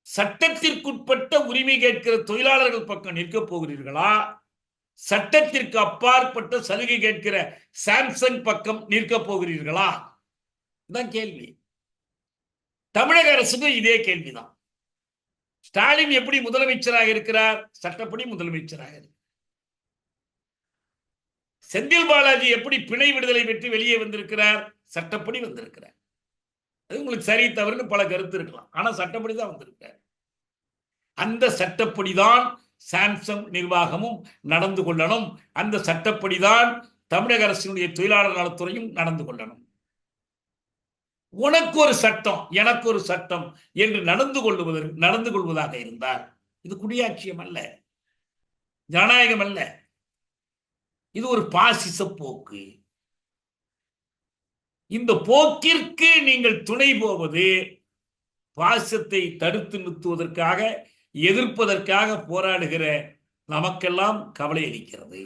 சட்டத்திற்குட்பட்ட உரிமை கேட்கிற தொழிலாளர்கள் பக்கம் நிற்க போகிறீர்களா, சட்டத்திற்கு அப்பாற்பட்ட சலுகை கேட்கிற சாம்சங் பக்கம் நிற்க போகிறீர்களா? தான் கேள்வி. தமிழக அரசுக்கு இதே கேள்விதான். ஸ்டாலின் எப்படி முதலமைச்சராக இருக்கிறார்? சட்டப்படி முதலமைச்சராக இருக்கிறார். செந்தில் பாலாஜி எப்படி பிணை விடுதலை பெற்று வெளியே வந்திருக்கிறார்? சட்டப்படி வந்திருக்கிறார். அது உங்களுக்கு சரி தவறுன்னு பல கருத்து இருக்கலாம், ஆனா சட்டப்படி தான் வந்திருக்கார். அந்த சட்டப்படிதான் சாம்சங் நிர்வாகமும் நடந்து கொள்ளணும், அந்த சட்டப்படிதான் தமிழக அரசினுடைய தொழிலாளர் நலத்துறையும் நடந்து கொள்ளணும். உனக்கு ஒரு சட்டம், எனக்கு ஒரு சட்டம் என்று நடந்து கொள்வதாக இருந்தால் இது குடியாட்சியம் அல்ல, ஜனநாயகம் அல்ல, இது ஒரு பாசிச போக்கு. இந்த போக்கிற்கு நீங்கள் துணை போவது பாசிசத்தை தடுத்து நிறுத்துவதற்காக, எதிர்ப்பதற்காக போராடுகிற நமக்கெல்லாம் கவலை அளிக்கிறது.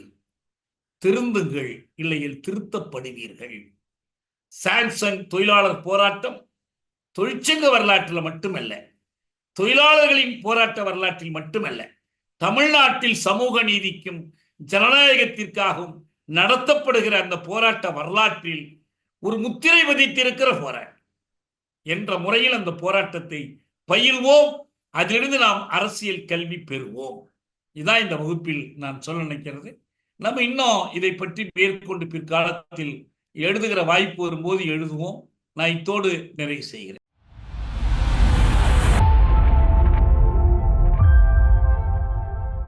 திருந்துங்கள், இல்லையில் திருத்தப்படுவீர்கள். சாம்சங் தொழிலாளர் போராட்டம் தொழிற்சங்க வரலாற்றில் மட்டுமல்ல, தொழிலாளர்களின் போராட்ட வரலாற்றில் மட்டுமல்ல, தமிழ்நாட்டில் சமூக நீதிக்கும் ஜனநாயகத்திற்காகவும் நடத்தப்படுகிற அந்த போராட்ட வரலாற்றில் ஒரு முத்திரை பதித்திருக்கிற போராட்டம் என்ற முறையில் அந்த போராட்டத்தை பயில்வோம், அதிலிருந்து நாம் அரசியல் கல்வி பெறுவோம். இதான் இந்த வகுப்பில் நான் சொல்ல நினைக்கிறது. நம்ம இன்னும் இதை பற்றி மேற்கொண்டு பிற்காலத்தில் எழுதுகிற வாய்ப்பு வரும்போது எழுதுவோம். நான் இத்தோடு நிறைவு செய்கிறேன்.